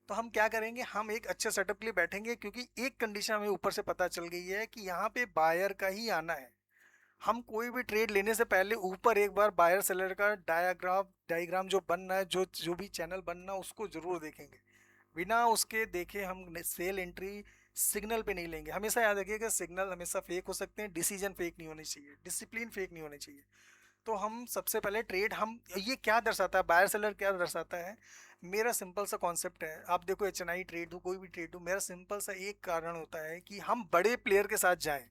तो हम क्या करेंगे, हम एक अच्छे सेटअप के लिए बैठेंगे, क्योंकि एक कंडीशन हमें ऊपर से पता चल गई है कि यहाँ पे बायर का ही आना है। हम कोई भी ट्रेड लेने से पहले ऊपर एक बार बायर सेलर का डायग्राम जो बनना है, जो जो भी चैनल बनना उसको जरूर देखेंगे। बिना उसके देखे हम सेल एंट्री सिग्नल पे नहीं लेंगे। हमेशा याद रखिएगा, सिग्नल हमेशा फेक हो सकते हैं, डिसीजन फेक नहीं होनी चाहिए, डिसिप्लिन फेक नहीं होनी चाहिए। तो हम सबसे पहले ट्रेड, हम ये क्या दर्शाता है, बायर सेलर क्या दर्शाता है। मेरा सिंपल सा कॉन्सेप्ट है, आप देखो एचएनआई ट्रेड हो, कोई भी ट्रेड हो, मेरा सिंपल सा एक कारण होता है कि हम बड़े प्लेयर के साथ जाएं,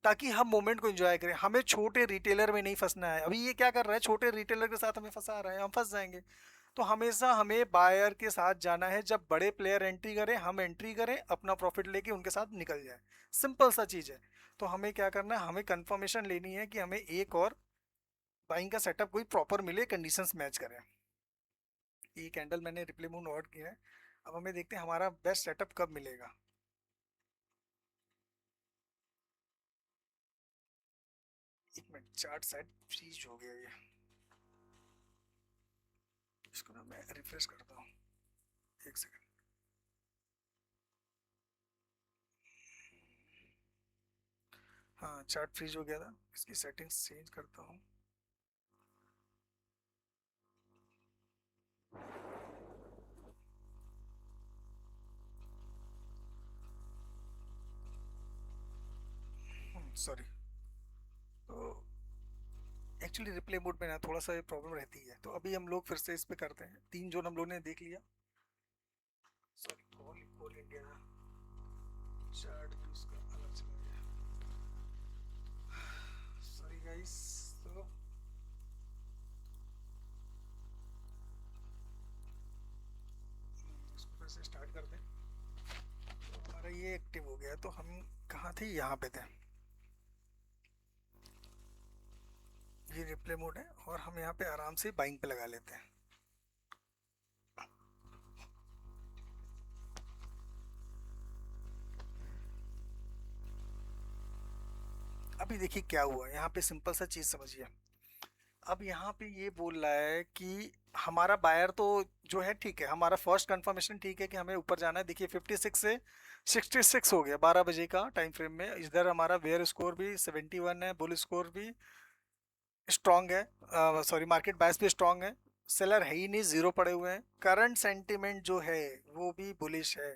ताकि हम मोमेंट को एंजॉय करें। हमें छोटे रिटेलर में नहीं फंसना है। अभी ये क्या कर रहा है, छोटे रिटेलर के साथ हमें फंसा रहा है, हम फंस जाएंगे। तो हमेशा हमें बायर के साथ जाना है, जब बड़े प्लेयर एंट्री करें हम एंट्री करें, अपना प्रॉफिट लेके उनके साथ निकल जाए। सिंपल सा चीज़ है। तो हमें क्या करना है, हमें कंफर्मेशन लेनी है कि हमें एक और बाइंग का सेटअप कोई प्रॉपर मिले, कंडीशंस मैच करें। ये कैंडल मैंने रिप्ले मूव नोट किया है। अब हमें देखते हैं हमारा बेस्ट सेटअप कब मिलेगा। एक मिनट, चार्ट शायद फ्रीज हो गया ये, इसको ना मैं रिफ्रेश करता हूँ, एक सेकंड। हाँ, चार्ट फ्रीज हो गया था, इसकी सेटिंग्स चेंज करता हूँ। सॉरी। तो एक्चुअली रिप्ले मोड में ना थोड़ा सा प्रॉब्लम रहती है, तो अभी हम लोग फिर से इस पे करते हैं। 3 जोन हम लोगों ने देख लिया। Sorry, call call India chart भी उसका अलग चला गया, सॉरी गाइस। तो इसको फिर से स्टार्ट करते हैं। तो हमारा ये एक्टिव हो गया, तो हम कहाँ थे, यहाँ पे थे। ये रिप्ले मोड है, और हम यहाँ पे आराम से बाइंग पे लगा लेते हैं। अभी देखिए क्या हुआ यहाँ पे, सिंपल सा चीज समझिए। अब यहाँ पे ये बोल रहा है कि हमारा बायर तो जो है ठीक है, हमारा फर्स्ट कंफर्मेशन ठीक है कि हमें ऊपर जाना है। देखिए 56 से 66 हो गया 12 बजे का टाइम फ्रेम में। इधर हमारा वेयर स्कोर भी 71 है, बुल स्कोर भी स्ट्रांग है, सॉरी मार्केट बायस भी स्ट्रांग है। सेलर है ही नहीं, जीरो पड़े हुए हैं। करंट सेंटिमेंट जो है वो भी बुलिश है।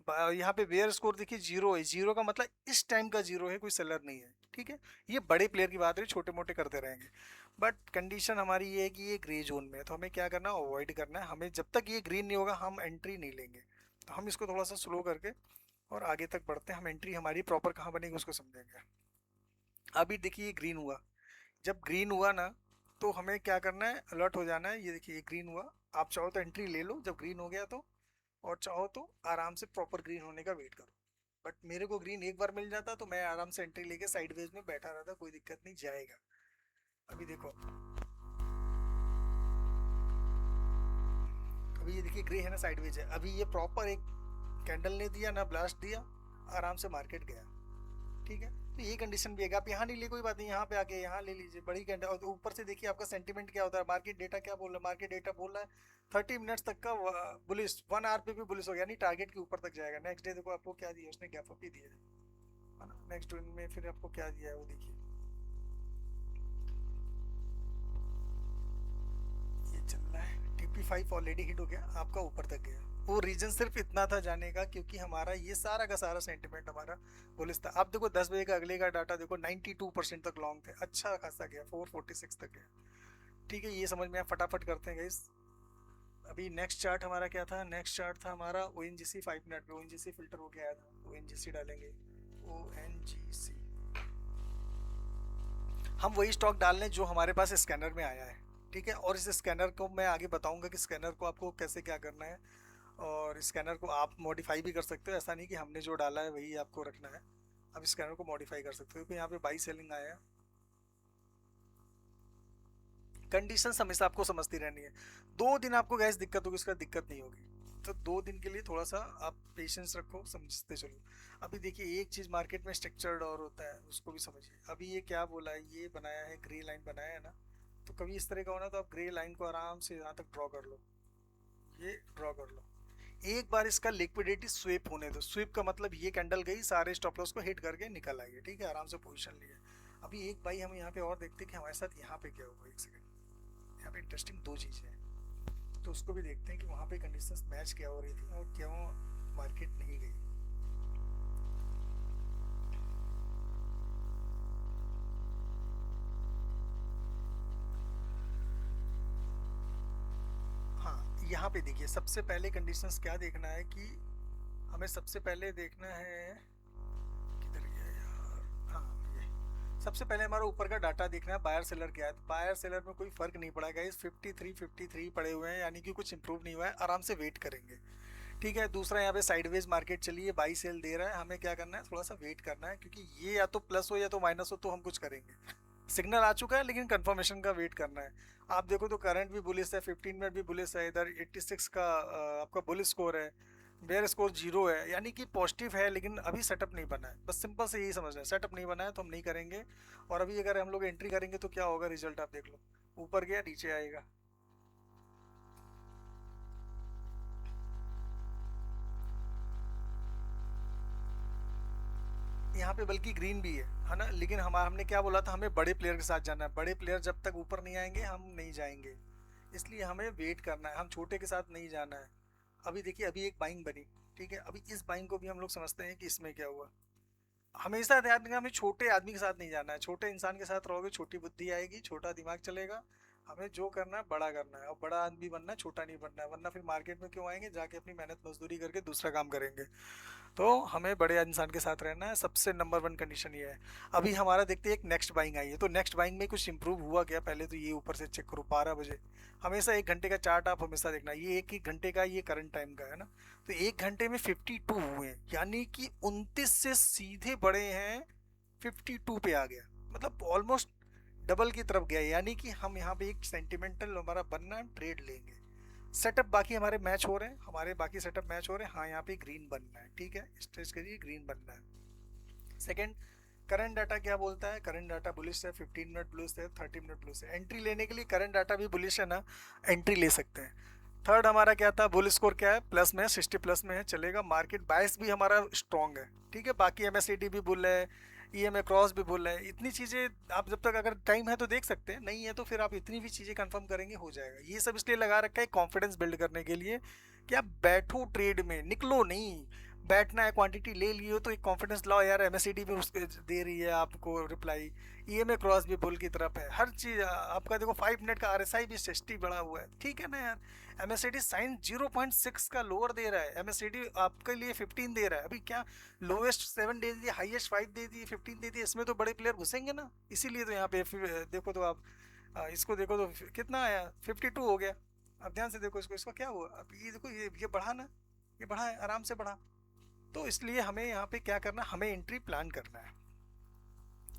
यहाँ पे वेयर स्कोर देखिए जीरो है, जीरो का मतलब इस टाइम का जीरो है, कोई सेलर नहीं है। ठीक है, ये बड़े प्लेयर की बात है, छोटे मोटे करते रहेंगे। बट कंडीशन हमारी ये है कि ये ग्रे जोन में है, तो हमें क्या करना है, अवॉइड करना है। हमें जब तक ये ग्रीन नहीं होगा हम एंट्री नहीं लेंगे। तो हम इसको थोड़ा सा स्लो करके और आगे तक बढ़ते हैं। हम एंट्री हमारी प्रॉपर कहाँ बनेगी उसको समझेंगे। अभी देखिए ग्रीन हुआ, जब ग्रीन हुआ ना तो हमें क्या करना है, अलर्ट हो जाना है। ये देखिए ग्रीन हुआ, आप चाहो तो एंट्री ले लो जब ग्रीन हो गया तो, और चाहो तो आराम से प्रॉपर ग्रीन होने का वेट करो। बट मेरे को ग्रीन एक बार मिल जाता तो मैं आराम से एंट्री लेके साइडवेज में बैठा रहता, कोई दिक्कत नहीं, जाएगा। अभी देखो, अभी ये देखिए ग्रे है ना, साइडवेज है। अभी ये प्रॉपर एक कैंडल ने दिया ना, ब्लास्ट दिया, आराम से मार्केट गया। ठीक है, तो ये कंडीशन भी है। आप यहाँ नहीं ले कोई बात नहीं, यहाँ पे आके यहाँ ले लीजिए, बड़ी कैंडल। और ऊपर से देखिए आपका सेंटीमेंट क्या होता है, मार्केट डेटा क्या बोल रहा है। मार्केट डेटा बोल रहा है 30 मिनट्स तक का बुलिश, 1 आवर पे भी बुलिश हो गया, यानी टारगेट के ऊपर तक जाएगा। नेक्स्ट डे देखो आपको क्या दिया उसने, गैप अप ही दिया है ना। नेक्स्ट डे में फिर आपको क्या दिया है वो देखिए, ये चल रहा है TP5 ऑलरेडी हिट हो गया, आपका ऊपर तक गया। वो रीजन सिर्फ इतना था जाने का क्योंकि हमारा ये सारा का सारा सेंटिमेंट हमारा बुलिश था। आप देखो 10 बजे का अगले का डाटा देखो, 92% तक लॉन्ग थे, अच्छा खासा गया, 446 तक गया। ठीक है, ये समझ में आया। फटाफट करते हैं गाइस। अभी नेक्स्ट चार्ट हमारा क्या था, नेक्स्ट चार्ट था हमारा ONGC 5 मिनट पे। ONGC फिल्टर होके आया था, ONGC डालेंगे, ONGC। हम वही स्टॉक डाल लें जो हमारे पास स्कैनर में आया है। ठीक है, और इस स्कैनर को मैं आगे बताऊंगा कि स्कैनर को आपको कैसे क्या करना है। और स्कैनर को आप मॉडिफाई भी कर सकते हो, ऐसा नहीं कि हमने जो डाला है वही आपको रखना है। आप स्कैनर को मॉडिफाई कर सकते हो, क्योंकि यहाँ पे बाई सेलिंग आया है। कंडीशन हमेशा आपको समझती रहनी है। 2 दिन आपको गैस दिक्कत होगी, उसका दिक्कत नहीं होगी। तो 2 दिन के लिए थोड़ा सा आप पेशेंस रखो, समझते चलो। अभी देखिए एक चीज मार्केट में स्ट्रक्चर्ड और होता है, उसको भी समझिए। अभी ये क्या बोला है, ये बनाया है ग्रे लाइन बनाया है ना, तो कभी इस तरह का होना तो आप ग्रे लाइन को आराम से यहाँ तक ड्रॉ कर लो, ये ड्रॉ कर लो। एक बार इसका लिक्विडिटी स्वीप होने दो। स्वीप का मतलब ये कैंडल गई, सारे स्टॉप लॉस को हिट करके निकल आई है। ठीक है, आराम से पोजीशन लिए। अभी एक भाई हम यहाँ पे और देखते हैं कि हमारे साथ यहाँ पे क्या हुआ। एक सेकंड, यहाँ पे इंटरेस्टिंग 2 चीज़ें हैं, तो उसको भी देखते हैं कि वहाँ पे कंडीशंस मैच क्या हो रही थी और क्यों मार्केट नहीं गई। हाँ, यहाँ पे देखिए सबसे पहले कंडीशंस क्या देखना है कि हमें सबसे पहले देखना है, किधर गया यार, हाँ ये सबसे पहले हमारा ऊपर का डाटा देखना है, बायर सेलर क्या है। तो बायर सेलर में कोई फर्क नहीं पड़ा गाइस, 53 पड़े हुए हैं, यानी कि कुछ इंप्रूव नहीं हुआ है, आराम से वेट करेंगे। ठीक है, दूसरा यहाँ पे साइडवेज मार्केट चली है, बाई सेल दे रहा है, हमें क्या करना है, थोड़ा सा वेट करना है, क्योंकि ये या तो प्लस हो या तो माइनस हो तो हम कुछ करेंगे। सिग्नल आ चुका है लेकिन कंफर्मेशन का वेट करना है। आप देखो तो करंट भी बुलिश है, 15 मिनट भी बुलिश है, इधर 86 का आपका बुलिश स्कोर है, बेयर स्कोर जीरो है, यानी कि पॉजिटिव है लेकिन अभी सेटअप नहीं बना है। बस सिंपल से यही समझना है, सेटअप नहीं बना है तो हम नहीं करेंगे। और अभी अगर हम लोग एंट्री करेंगे तो क्या होगा, रिजल्ट आप देख लो, ऊपर गया नीचे आएगा। यहाँ पे बल्कि ग्रीन भी है ना, लेकिन हमारा हमने क्या बोला था, हमें बड़े प्लेयर के साथ जाना है। बड़े प्लेयर जब तक ऊपर नहीं आएंगे हम नहीं जाएंगे, इसलिए हमें वेट करना है, हम छोटे के साथ नहीं जाना है। अभी देखिए अभी एक बाइंग बनी। ठीक है, अभी इस बाइंग को भी हम लोग समझते हैं कि इसमें क्या हुआ। हमेशा ध्यान रखना, हमें छोटे आदमी के साथ नहीं जाना है। छोटे इंसान के साथ रहोगे छोटी बुद्धि आएगी, छोटा दिमाग चलेगा। हमें जो करना है बड़ा करना है, और बड़ा आदमी बनना है, छोटा नहीं बनना है, वरना फिर मार्केट में क्यों आएंगे, जाके अपनी मेहनत मजदूरी करके दूसरा काम करेंगे। तो हमें बड़े इंसान के साथ रहना है, सबसे नंबर वन कंडीशन ये है। अभी हमारा देखते हैं एक नेक्स्ट बाइंग आई है, तो नेक्स्ट बाइंग में कुछ इंप्रूव हुआ क्या, पहले तो ये ऊपर से चेक करो 12 बजे। हमेशा 1 घंटे का चार्ट आप हमेशा देखना, ये एक ही घंटे का, ये करंट टाइम का है ना। तो 1 घंटे में 52 हुए हैं, यानी कि 29 से सीधे बड़े हैं, 52 पे आ गया, मतलब ऑलमोस्ट डबल की तरफ गया। यानी कि हम यहाँ पे एक सेंटिमेंटल हमारा बनना है, ट्रेड लेंगे। सेटअप बाकी हमारे मैच हो रहे हैं, हमारे बाकी सेटअप मैच हो रहे हैं। हाँ यहाँ पे ग्रीन बनना है, ठीक है, स्ट्रेच करिए, ग्रीन बनना है। सेकंड, करंट डाटा क्या बोलता है? करंट डाटा बुलिश है, 15 मिनट बुलिश है, 30 मिनट बुलिश है। एंट्री लेने के लिए करंट डाटा भी बुलिश है ना, एंट्री ले सकते हैं। थर्ड हमारा क्या था? बुल स्कोर क्या है? प्लस में, 60 प्लस में है, चलेगा। मार्केट बायस भी हमारा स्ट्रॉन्ग है, ठीक है। बाकी एमएससीडी भी बुल है, ईएमए क्रॉस भी बुल है। इतनी चीज़ें आप जब तक अगर टाइम है तो देख सकते हैं, नहीं है तो फिर आप इतनी भी चीज़ें कंफर्म करेंगे, हो जाएगा। ये सब इसलिए लगा रखा है कॉन्फिडेंस बिल्ड करने के लिए कि आप बैठो ट्रेड में, निकलो नहीं। बैठना है, क्वांटिटी ले ली हो तो एक कॉन्फिडेंस लाओ यार, एमएससीडी भी उसके दे रही है आपको रिप्लाई, ईएमए क्रॉस भी बुल की तरफ है, हर चीज़ आपका देखो। 5 मिनट का आरएसआई भी 60 बढ़ा हुआ है, ठीक है ना यार। एमएससीडी साइन 0.6 का लोअर दे रहा है, एमएससीडी आपके लिए 15 दे रहा है। अभी क्या लोएस्ट 7 दे दिए, हाईएस्ट 5 दे दिए, 15 दे दिए, इसमें तो बड़े प्लेयर घुसेंगे ना। इसीलिए तो यहाँ पे देखो तो आप इसको देखो तो कितना आया, 52 हो गया। अब ध्यान से देखो इसको, इसका क्या हुआ? अब ये देखो, ये बढ़ा ना, ये बढ़ा है, आराम से बढ़ा। तो इसलिए हमें यहाँ पे क्या करना, हमें एंट्री प्लान करना है,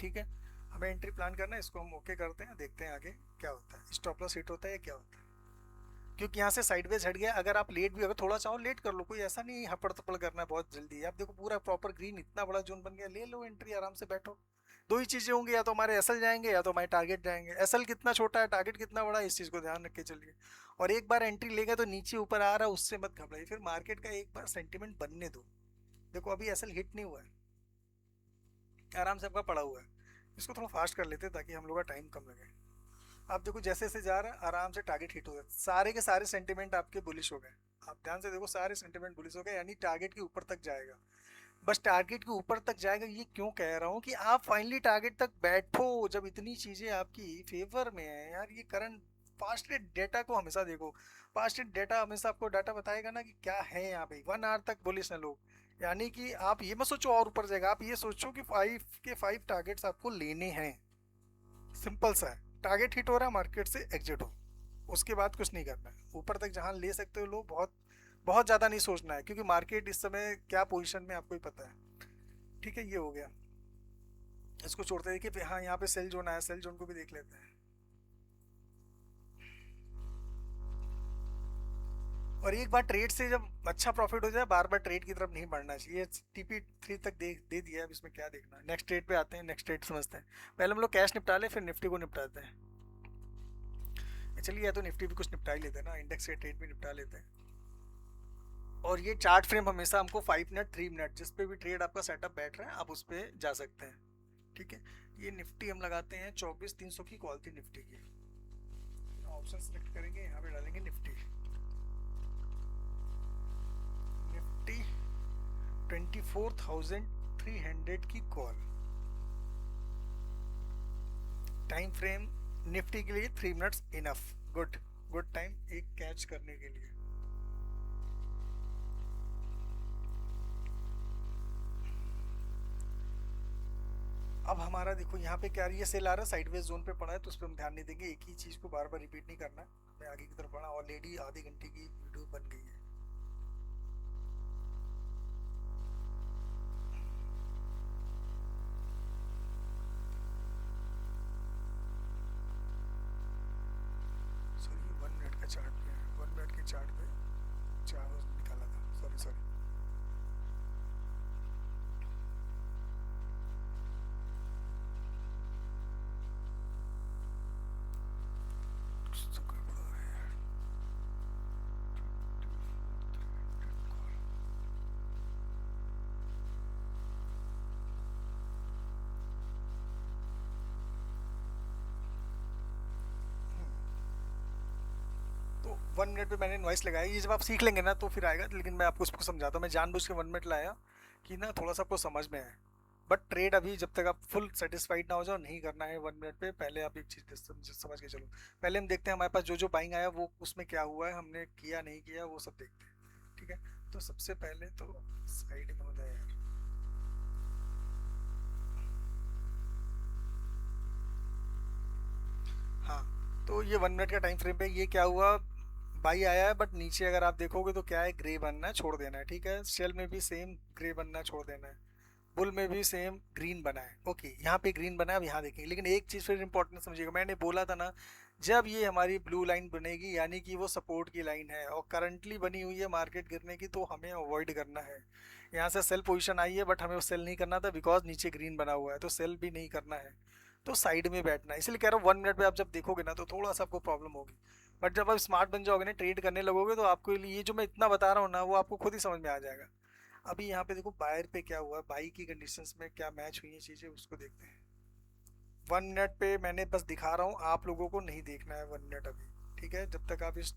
ठीक है। हमें एंट्री प्लान करना है, इसको हम ओके करते हैं, देखते हैं आगे क्या होता है, स्टॉप लॉस हिट होता है या क्या होता है। क्योंकि यहाँ से साइडवेज हट गया, अगर आप लेट भी, अगर थोड़ा चाहो लेट कर लो, कोई ऐसा नहीं हपड़ तपड़ करना है बहुत जल्दी। आप देखो पूरा प्रॉपर ग्रीन, इतना बड़ा जोन बन गया, ले लो एंट्री, आराम से बैठो। दो ही चीजें होंगी, या तो हमारे एसएल जाएंगे या तो हमारे टारगेट जाएंगे। एसएल कितना छोटा है, टारगेट कितना बड़ा है, इस चीज को ध्यान रख के चलिए। और एक बार एंट्री ले गए तो नीचे ऊपर आ रहा है, उससे मत घबराइए, फिर मार्केट का एक बार सेंटिमेंट बनने दो। देखो अभी एसएल हिट नहीं हुआ है, आराम से आपका पड़ा हुआ है। इसको थोड़ा फास्ट कर लेते हैं ताकि हम लोग का टाइम कम लगे। आप देखो जैसे जैसे जा रहा है, आराम से टारगेट हिट हो गया, सारे के सारे सेंटिमेंट आपके बुलिश हो गए। आप ध्यान से देखो, सारे सेंटिमेंट बुलिश हो गए, यानी टारगेट के ऊपर तक जाएगा। बस टारगेट के ऊपर तक जाएगा, ये क्यों कह रहा हूँ कि आप फाइनली टारगेट तक बैठो जब इतनी चीजें आपकी फेवर में है यार। ये करंट पास्ट रेट डेटा को हमेशा देखो, पास्ट रेट डेटा हमेशा आपको डाटा बताएगा ना कि क्या है यहाँ पे। 1 आवर तक बुलिश है लोग, यानी कि आप ये मत सोचो और ऊपर जाएगा, आप ये सोचो कि 5 टारगेट्स आपको लेने हैं। सिंपल सा है, टारगेट हिट हो रहा है, मार्केट से एग्जिट हो, उसके बाद कुछ नहीं करना है। ऊपर तक जहां ले सकते हो लो, बहुत बहुत ज़्यादा नहीं सोचना है, क्योंकि मार्केट इस समय क्या पोजीशन में आपको ही पता है, ठीक है। ये हो गया, इसको छोड़ते हैं कि हाँ यहाँ पे सेल जोन आया, सेल जोन को भी देख लेते हैं। और एक बार ट्रेड से जब अच्छा प्रॉफिट हो जाए, बार बार ट्रेड की तरफ नहीं बढ़ना चाहिए। TP3 तक दे दिया है, अब इसमें क्या देखना। नेक्स्ट ट्रेड पे आते हैं, नेक्स्ट ट्रेड समझते हैं। पहले हम लोग कैश निपटा ले, फिर निफ्टी को निपटाते हैं। चलिए, या तो निफ्टी भी कुछ निपटा ही लेते हैं ना, इंडेक्स के ट्रेड भी निपटा लेते हैं। और ये चार्ट फ्रेम हमेशा हमको 5 मिनट, 3 मिनट, जिस पे भी ट्रेड आपका सेटअप बैठ रहा है आप उस पर जा सकते हैं, ठीक है। ये निफ्टी हम लगाते हैं 24,300 की कॉल थी निफ्टी की। ऑप्शन सेलेक्ट करेंगे, यहाँ पे डालेंगे निफ्टी। निफ्टी 24,300 की कॉल। टाइम फ्रेम निफ्टी के लिए 3 minutes enough, good good time एक कैच करने के लिए। अब हमारा देखो यहाँ पे क्या, ये सेल आ रहा है, साइडवेज जोन पे पड़ा है, तो उस पर हम ध्यान नहीं देंगे। एक ही चीज को बार बार रिपीट नहीं करना है, मैं आगे की तरफ बढ़ा। ऑलरेडी आधे घंटे की वीडियो बन गई है। सॉरी, 1 मिनट का चार्ट पे है, 1 मिनट के चार्ट पे 4 निकाला था, सॉरी सॉरी। तो 1 मिनट पे मैंने इनवाइस लगाया, ये जब आप सीख लेंगे ना तो फिर आएगा। लेकिन मैं आपको उसको समझाता हूँ, मैं जानबूझ के 1 मिनट लाया कि ना थोड़ा सा आपको समझ में आए। बट ट्रेड अभी जब तक आप फुल सेटिस्फाइड ना हो जाओ, नहीं करना है 1 मिनट पे। पहले आप एक चीज़ समझ के चलो। पहले हम देखते हैं हमारे पास जो जो बाइंग आया वो उसमें क्या हुआ है, हमने किया नहीं किया, वो सब देखते हैं, ठीक है। तो सबसे पहले तो साइड में हो जाए यार। हाँ, तो ये 1 मिनट का टाइम फ्रेम पे ये क्या हुआ, बाई आया है, बट नीचे अगर आप देखोगे तो क्या है, ग्रे बनना है, छोड़ देना है, ठीक है। शेल में भी सेम ग्रे बनना, छोड़ देना है। बुल में भी सेम ग्रीन बना है, ओके। यहाँ पे ग्रीन बना है, अब यहाँ देखेंगे। लेकिन एक चीज़ फिर इंपॉर्टेंट समझिएगा, मैंने बोला था ना जब ये हमारी ब्लू लाइन बनेगी यानी कि वो सपोर्ट की लाइन है और करंटली बनी हुई है मार्केट गिरने की, तो हमें अवॉइड करना है। यहाँ से सेल पोजीशन आई है बट हमें सेल नहीं करना था बिकॉज नीचे ग्रीन बना हुआ है, तो सेल भी नहीं करना है, तो साइड में बैठना है। इसलिए कह रहा हूँ 1 मिनट पे आप जब देखोगे ना तो थोड़ा सा आपको प्रॉब्लम होगी, बट जब आप स्मार्ट बन जाओगे ना, ट्रेड करने लगोगे, तो आपको लिए ये जो मैं इतना बता रहा हूँ ना वो आपको खुद ही समझ में आ जाएगा। अभी यहाँ पे देखो बायर पे क्या हुआ, बाई की कंडीशंस में क्या मैच हुई है चीजें, उसको देखते हैं। 1 मिनट पे मैंने बस दिखा रहा हूँ, आप लोगों को नहीं देखना है 1 मिनट अभी, ठीक है, जब तक आप इस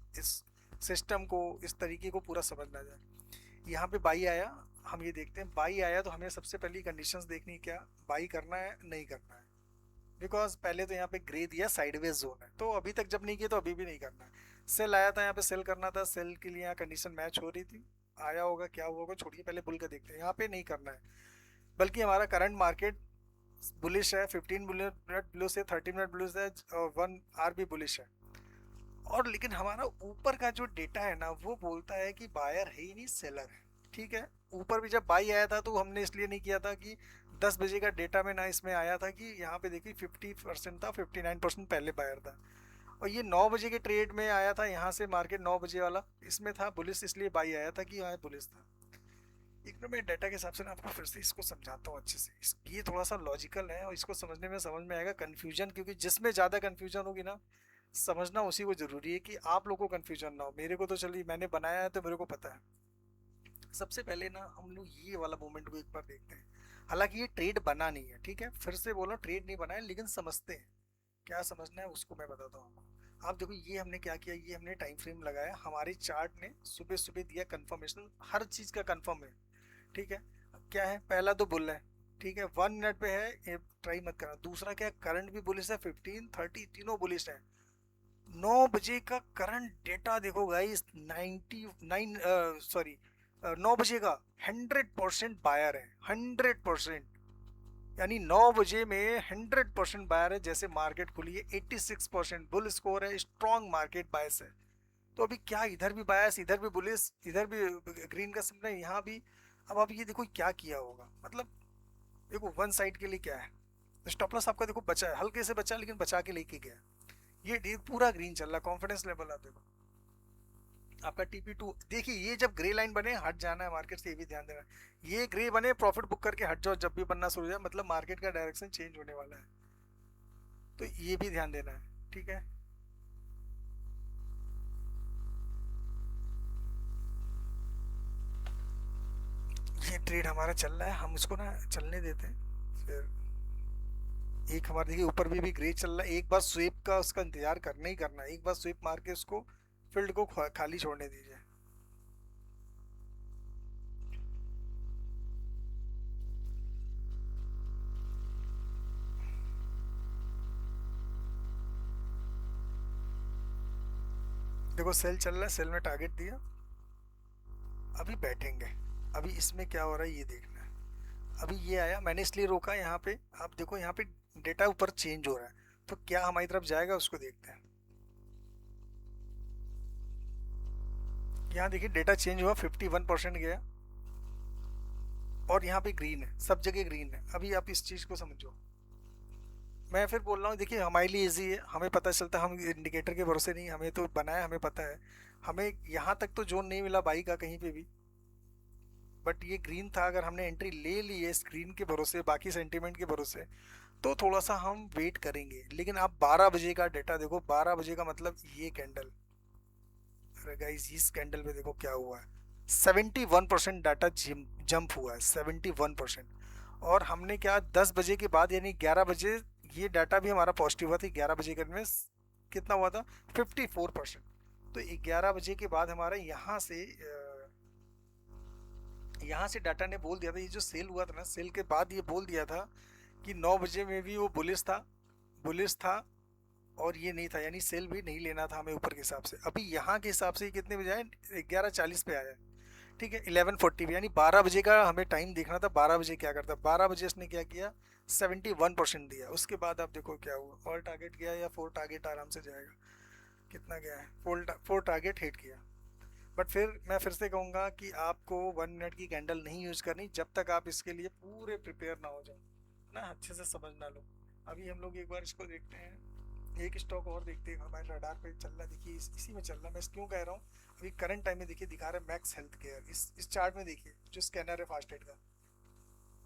सिस्टम को, इस तरीके को पूरा समझ ना जाए। यहाँ पे बाई आया, हम ये देखते हैं बाई आया तो हमें सबसे पहली कंडीशंस देखनी, क्या बाई करना है नहीं करना है। बिकॉज पहले तो यहाँ पे ग्रे दिया साइडवेज जोन है, तो अभी तक जब नहीं किया तो अभी भी नहीं करना है। सेल आया था यहाँ पे, सेल करना था, सेल के लिए यहाँ कंडीशन मैच हो रही थी, आया होगा क्या हुआ होगा छोड़िए, पहले बुल का देखते हैं। यहाँ पे नहीं करना है, बल्कि हमारा करंट मार्केट बुलिश है, 15 मिनट ब्लू से 30 मिनट ब्लू से और 1 आवर भी बुलिश है। और लेकिन हमारा ऊपर का जो डेटा है ना वो बोलता है कि बायर है ही नहीं, सेलर है, ठीक है। ऊपर भी जब बाई आया था तो हमने इसलिए नहीं किया था कि 10 बजे का डेटा में ना इसमें आया था कि यहाँ पे देखिए 50% था, 59% पहले बायर था। और ये 9 बजे के ट्रेड में आया था, यहाँ से मार्केट 9 बजे वाला इसमें था बुलिस, इसलिए बाई आया था कि यहाँ बुलिस था। एक ना मैं डेटा के हिसाब से ना आपको फिर से इसको समझाता हूँ अच्छे से, ये थोड़ा सा लॉजिकल है और इसको समझने में समझ में आएगा कंफ्यूजन, क्योंकि जिसमें ज़्यादा कंफ्यूजन होगी ना समझना उसी को जरूरी है, कि आप लोगों को कंफ्यूजन ना हो। मेरे को तो चलिए मैंने बनाया है तो मेरे को पता है। सबसे पहले ना हम लोग ये वाला मोमेंट को एक बार देखते हैं। हालांकि ये ट्रेड बना नहीं है, ठीक है, फिर से बोलो ट्रेड नहीं बना है, लेकिन समझते हैं क्या समझना है उसको मैं बताता हूँ आपको। आप देखो ये हमने क्या किया, ये हमने टाइम फ्रेम लगाया, हमारी चार्ट ने सुबह सुबह दिया कंफर्मेशन, हर चीज का कंफर्म है, ठीक है। अब क्या है, पहला तो बुल है, ठीक है, 1 मिनट पे है, ये ट्राई मत करना। दूसरा क्या है, करंट भी बुलिश है, 15 30 तीनों बुलिश है। 9 बजे का करंट डेटा देखो गाइस, 99 सॉरी 9 बजे का 100% बायर है, 100%। यानी 9 बजे में 100% बायर है, जैसे मार्केट खुली है 86% बुल स्कोर है, स्ट्रॉन्ग मार्केट बायस है। तो अभी क्या, इधर भी बायस, इधर भी बुलिस, इधर भी ग्रीन का सिग्नल है, यहाँ भी। अब आप ये देखो क्या किया होगा, मतलब देखो वन साइड के लिए क्या है, स्टॉप लॉस आपका देखो बचा है, हल्के से बचा है, लेकिन बचा के लेके गया। ये पूरा ग्रीन चल रहा है, कॉन्फिडेंस लेवल आप देखो। आपका TP2 देखिए, ये जब ग्रे लाइन बने हट जाना है मार्केट से, ये भी ध्यान देना है। ये ग्रे बने प्रॉफिट बुक करके हट जाओ, जब भी बनना शुरू हो जाए, मतलब मार्केट का डायरेक्शन चेंज होने वाला है, तो ये भी ध्यान देना है, ठीक है। ये ट्रेड हमारा चल रहा है, हम इसको ना चलने देते हैं। फिर एक हमारे देखिए ऊपर भी ग्रे चल रहा है, एक बार स्वीप का उसका इंतजार करना ही करना है, एक बार स्वीप मार के उसको फील्ड को खाली छोड़ने दीजिए। देखो सेल चल रहा है, सेल में टारगेट दिया, अभी बैठेंगे। अभी इसमें क्या हो रहा है ये देखना है। अभी ये आया, मैंने इसलिए रोका यहाँ पे, आप देखो यहाँ पे डेटा ऊपर चेंज हो रहा है, तो क्या हमारी तरफ जाएगा उसको देखते हैं। यहाँ देखिए डेटा चेंज हुआ, 51% गया, और यहाँ पे ग्रीन है, सब जगह ग्रीन है। अभी आप इस चीज को समझो, मैं फिर बोल रहा हूँ, देखिए हमारे लिए इजी है, हमें पता चलता है, हम इंडिकेटर के भरोसे नहीं, हमें तो बनाया, हमें पता है। हमें यहाँ तक तो जोन नहीं मिला बाई का कहीं पे भी, बट ये ग्रीन था, अगर हमने एंट्री ले ली है स्क्रीन के भरोसे, बाकी सेंटीमेंट के भरोसे, तो थोड़ा सा हम वेट करेंगे। लेकिन आप 12 बजे का डेटा देखो, 12 बजे का मतलब ये कैंडल, अरे गाइस इस कैंडल पे देखो क्या हुआ है, 71% डाटा जंप हुआ है, 71%। और हमने क्या 10 बजे के बाद यानी 11 बजे, ये डाटा भी हमारा पॉजिटिव हुआ था, 11 बजे के में कितना हुआ था, 54%। तो 11 बजे के बाद हमारा यहाँ से डाटा ने बोल दिया था, ये जो सेल हुआ था ना, सेल के बाद ये बोल दिया था कि 9 बजे में भी वो बुलिश था, और ये नहीं था, यानी सेल भी नहीं लेना था हमें ऊपर के हिसाब से। अभी यहाँ के हिसाब से कितने बजे आए, 11:40 पे आया, ठीक है, 11:40 पे, यानी 12 बजे का हमें टाइम देखना था, 12 बजे क्या करता, 12 बजे इसने क्या किया, 71% दिया। उसके बाद आप देखो क्या हुआ, ऑल टारगेट गया या 4 टारगेट आराम से जाएगा, कितना गया है, 4 टारगेट हिट किया। बट फिर मैं फिर से कहूँगा कि आपको 1 मिनट की कैंडल नहीं यूज करनी जब तक आप इसके लिए पूरे प्रिपेयर ना हो जाओ, ना अच्छे से समझ ना लो। अभी हम लोग एक बार इसको देखते हैं, एक स्टॉक और देखते हैं हमारे रडार पे चल रहा, देखिए इसी में चल रहा, मैं क्यों कह रहा हूँ, अभी करंट टाइम में देखिए दिखा रहा है मैक्स हेल्थ केयर, इस चार्ट में देखिए जो स्कैनर है फास्टेड का।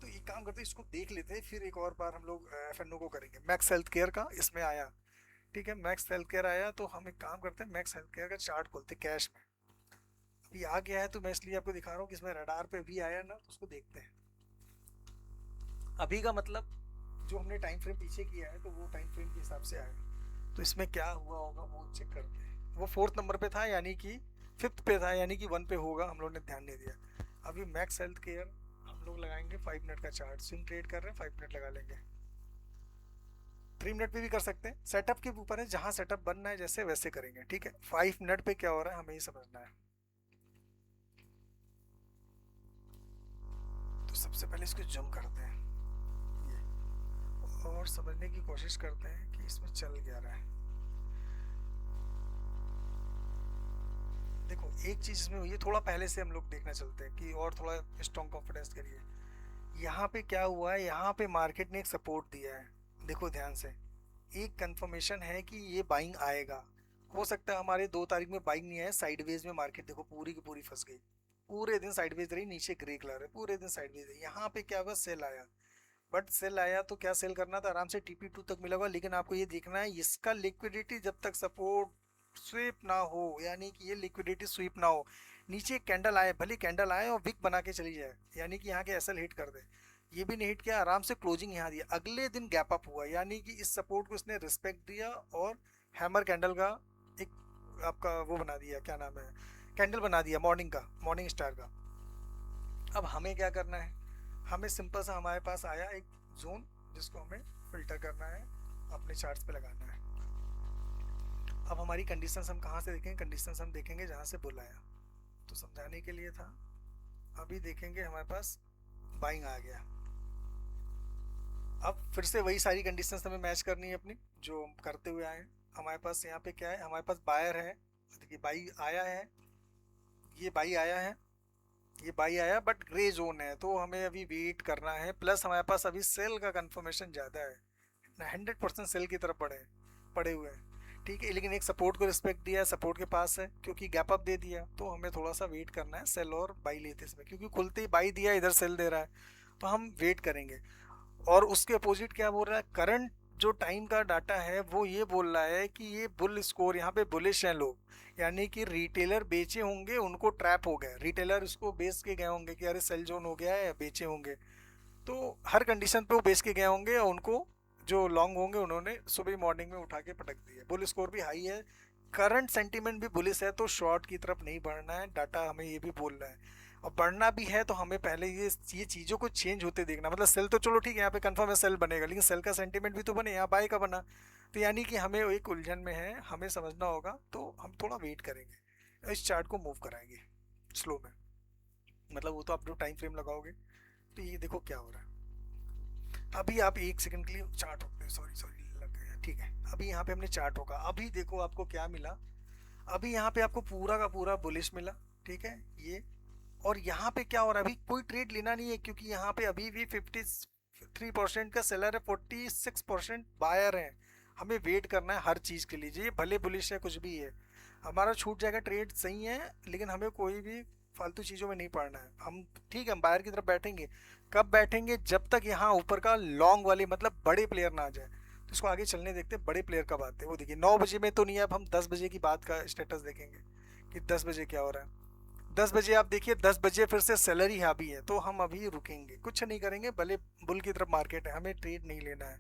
तो ये काम करते हैं, इसको देख लेते हैं, फिर एक और बार हम लोग एफएनओ को करेंगे। मैक्स हेल्थ केयर का इसमें आया, ठीक है, मैक्स हेल्थ केयर आया, तो हम एक काम करते हैं, मैक्स हेल्थ केयर का चार्ट खोलते हैं कैश में। अभी आ गया है तो मैं इसलिए आपको दिखा रहा हूँ कि इसमें रडार पे भी आया ना, तो उसको देखते हैं। अभी का मतलब जो हमने टाइम फ्रेम पीछे किया है तो वो टाइम फ्रेम के हिसाब से आया, तो इसमें क्या हुआ होगा वो चेक करते हैं। वो फोर्थ नंबर पे था, यानी कि फिफ्थ पे था, यानी कि वन पे होगा, हम लोग ने ध्यान नहीं दिया। अभी मैक्स हेल्थ केयर हम लोग लगाएंगे 5 मिनट का चार्ट, स्विंग ट्रेड कर रहे हैं 5 मिनट लगा लेंगे, 3 मिनट पे भी कर सकते हैं, सेटअप के ऊपर है, जहां सेटअप बनना है जैसे वैसे करेंगे, ठीक है। 5 मिनट पे क्या हो रहा है हमें ये समझना है। तो सबसे पहले इसको जूम करते हैं ये, और समझने की कोशिश करते हैं कि इसमें चल क्या रहा है। देखो एक चीज इसमें हुई है, थोड़ा पहले से हम लोग देखना चलते हैं कि और थोड़ा स्ट्रॉन्ग कॉन्फिडेंस करिए। यहाँ पे क्या हुआ है, यहाँ पे मार्केट ने एक सपोर्ट दिया है, देखो ध्यान से, एक कंफर्मेशन है कि ये बाइंग आएगा। हो सकता है हमारे 2 तारीख में बाइंग नहीं आया, साइडवेज में मार्केट देखो पूरी की पूरी फंस गई, पूरे दिन साइडवेज रही, नीचे ग्रे कलर है, पूरे दिन साइडवेज रही। यहाँ पे क्या हुआ, सेल आया, बट सेल आया तो क्या सेल करना था, आराम से TP2 तक मिला हुआ, लेकिन आपको ये देखना है इसका लिक्विडिटी जब तक सपोर्ट स्वीप ना हो, यानी कि ये लिक्विडिटी स्वीप ना हो, नीचे कैंडल आए, भले कैंडल आए और विक बना के चली जाए, यानी कि यहाँ के एसएल हिट कर दे, ये भी नहीं हिट किया, आराम से क्लोजिंग यहाँ दिया, अगले दिन गैप अप हुआ, यानी कि इस सपोर्ट को इसने रिस्पेक्ट दिया और हैमर कैंडल का एक आपका वो बना दिया, क्या नाम है, कैंडल बना दिया मॉर्निंग का, मॉर्निंग स्टार का। अब हमें क्या करना है, हमें सिंपल सा हमारे पास आया एक जोन जिसको हमें फिल्टर करना है, अपने चार्ट्स पे लगाना है। अब हमारी कंडीशंस हम कहाँ से देखेंगे, कंडीशंस हम देखेंगे जहाँ से बुल आया, तो समझाने के लिए था। अभी देखेंगे हमारे पास बाइंग आ गया, अब फिर से वही सारी कंडीशंस हमें मैच करनी है अपनी जो हम करते हुए आए हैं। हमारे पास यहाँ पे क्या है, हमारे पास बायर है, देखिए बाई आया है, ये बाई आया है, ये बाई आया, बट ग्रे जोन है, तो हमें अभी वेट करना है, प्लस हमारे पास अभी सेल का कंफर्मेशन ज़्यादा है, 100% सेल की तरफ पड़े हुए हैं, ठीक है, लेकिन एक सपोर्ट को रिस्पेक्ट दिया है, सपोर्ट के पास है क्योंकि गैप अप दे दिया, तो हमें थोड़ा सा वेट करना है सेल और बाई लेते इसमें, क्योंकि खुलते ही बाई दिया इधर सेल दे रहा है, तो हम वेट करेंगे। और उसके अपोजिट क्या बोल रहा है, करंट जो टाइम का डाटा है वो ये बोल रहा है कि ये बुल स्कोर, यहाँ पे बुलिश हैं लोग, यानी कि रिटेलर बेचे होंगे, उनको ट्रैप हो गया, रिटेलर इसको बेच के गए होंगे कि अरे सेल जोन हो गया है, बेचे होंगे, तो हर कंडीशन पे वो बेच के गए होंगे, और उनको जो लॉन्ग होंगे उन्होंने सुबह मॉर्निंग में उठा के पटक दिया, बुल स्कोर भी हाई है, करंट सेंटीमेंट भी बुलिश है, तो शॉर्ट की तरफ नहीं बढ़ना है, डाटा हमें ये भी बोल रहा है। और बढ़ना भी है तो हमें पहले ये चीज़ों को चेंज होते देखना, मतलब सेल तो चलो ठीक है, यहाँ पे कंफर्म है सेल बनेगा, लेकिन सेल का सेंटीमेंट भी तो बने, यहाँ बाय का बना, तो यानी कि हमें एक उलझन में है, हमें समझना होगा, तो हम थोड़ा वेट करेंगे, इस चार्ट को मूव कराएंगे स्लो में, मतलब वो तो आप जो टाइम फ्रेम लगाओगे, तो ये देखो क्या हो रहा है। अभी आप 1 सेकंड के लिए चार्ट रोकते, सॉरी सॉरी लग गया, ठीक है, अभी यहाँ पे हमने चार्ट रोका, अभी देखो आपको क्या मिला, अभी यहाँ पे आपको पूरा का पूरा बुलिश मिला, ठीक है ये, और यहाँ पे क्या हो रहा है, अभी कोई ट्रेड लेना नहीं है, क्योंकि यहाँ पे अभी भी 53% का सेलर है, 46% बायर है, हमें वेट करना है हर चीज़ के लिए, ये भले बुलिश है कुछ भी है, हमारा छूट जाएगा ट्रेड सही है, लेकिन हमें कोई भी फालतू चीज़ों में नहीं पड़ना है, हम ठीक है, हम बायर की तरफ बैठेंगे, कब बैठेंगे, जब तक यहाँ ऊपर का लॉन्ग वाली मतलब बड़े प्लेयर ना आ जाए, तो इसको आगे चलने देखते हैं, बड़े प्लेयर कब आते हैं वो देखिए, 9 बजे में तो नहीं है, अब हम 10 बजे की बात का स्टेटस देखेंगे कि 10 बजे क्या हो रहा है। 10 बजे आप देखिए, 10 बजे फिर से सैलरी हावी है, तो हम अभी रुकेंगे, कुछ नहीं करेंगे, भले बुल की तरफ मार्केट है, हमें ट्रेड नहीं लेना है,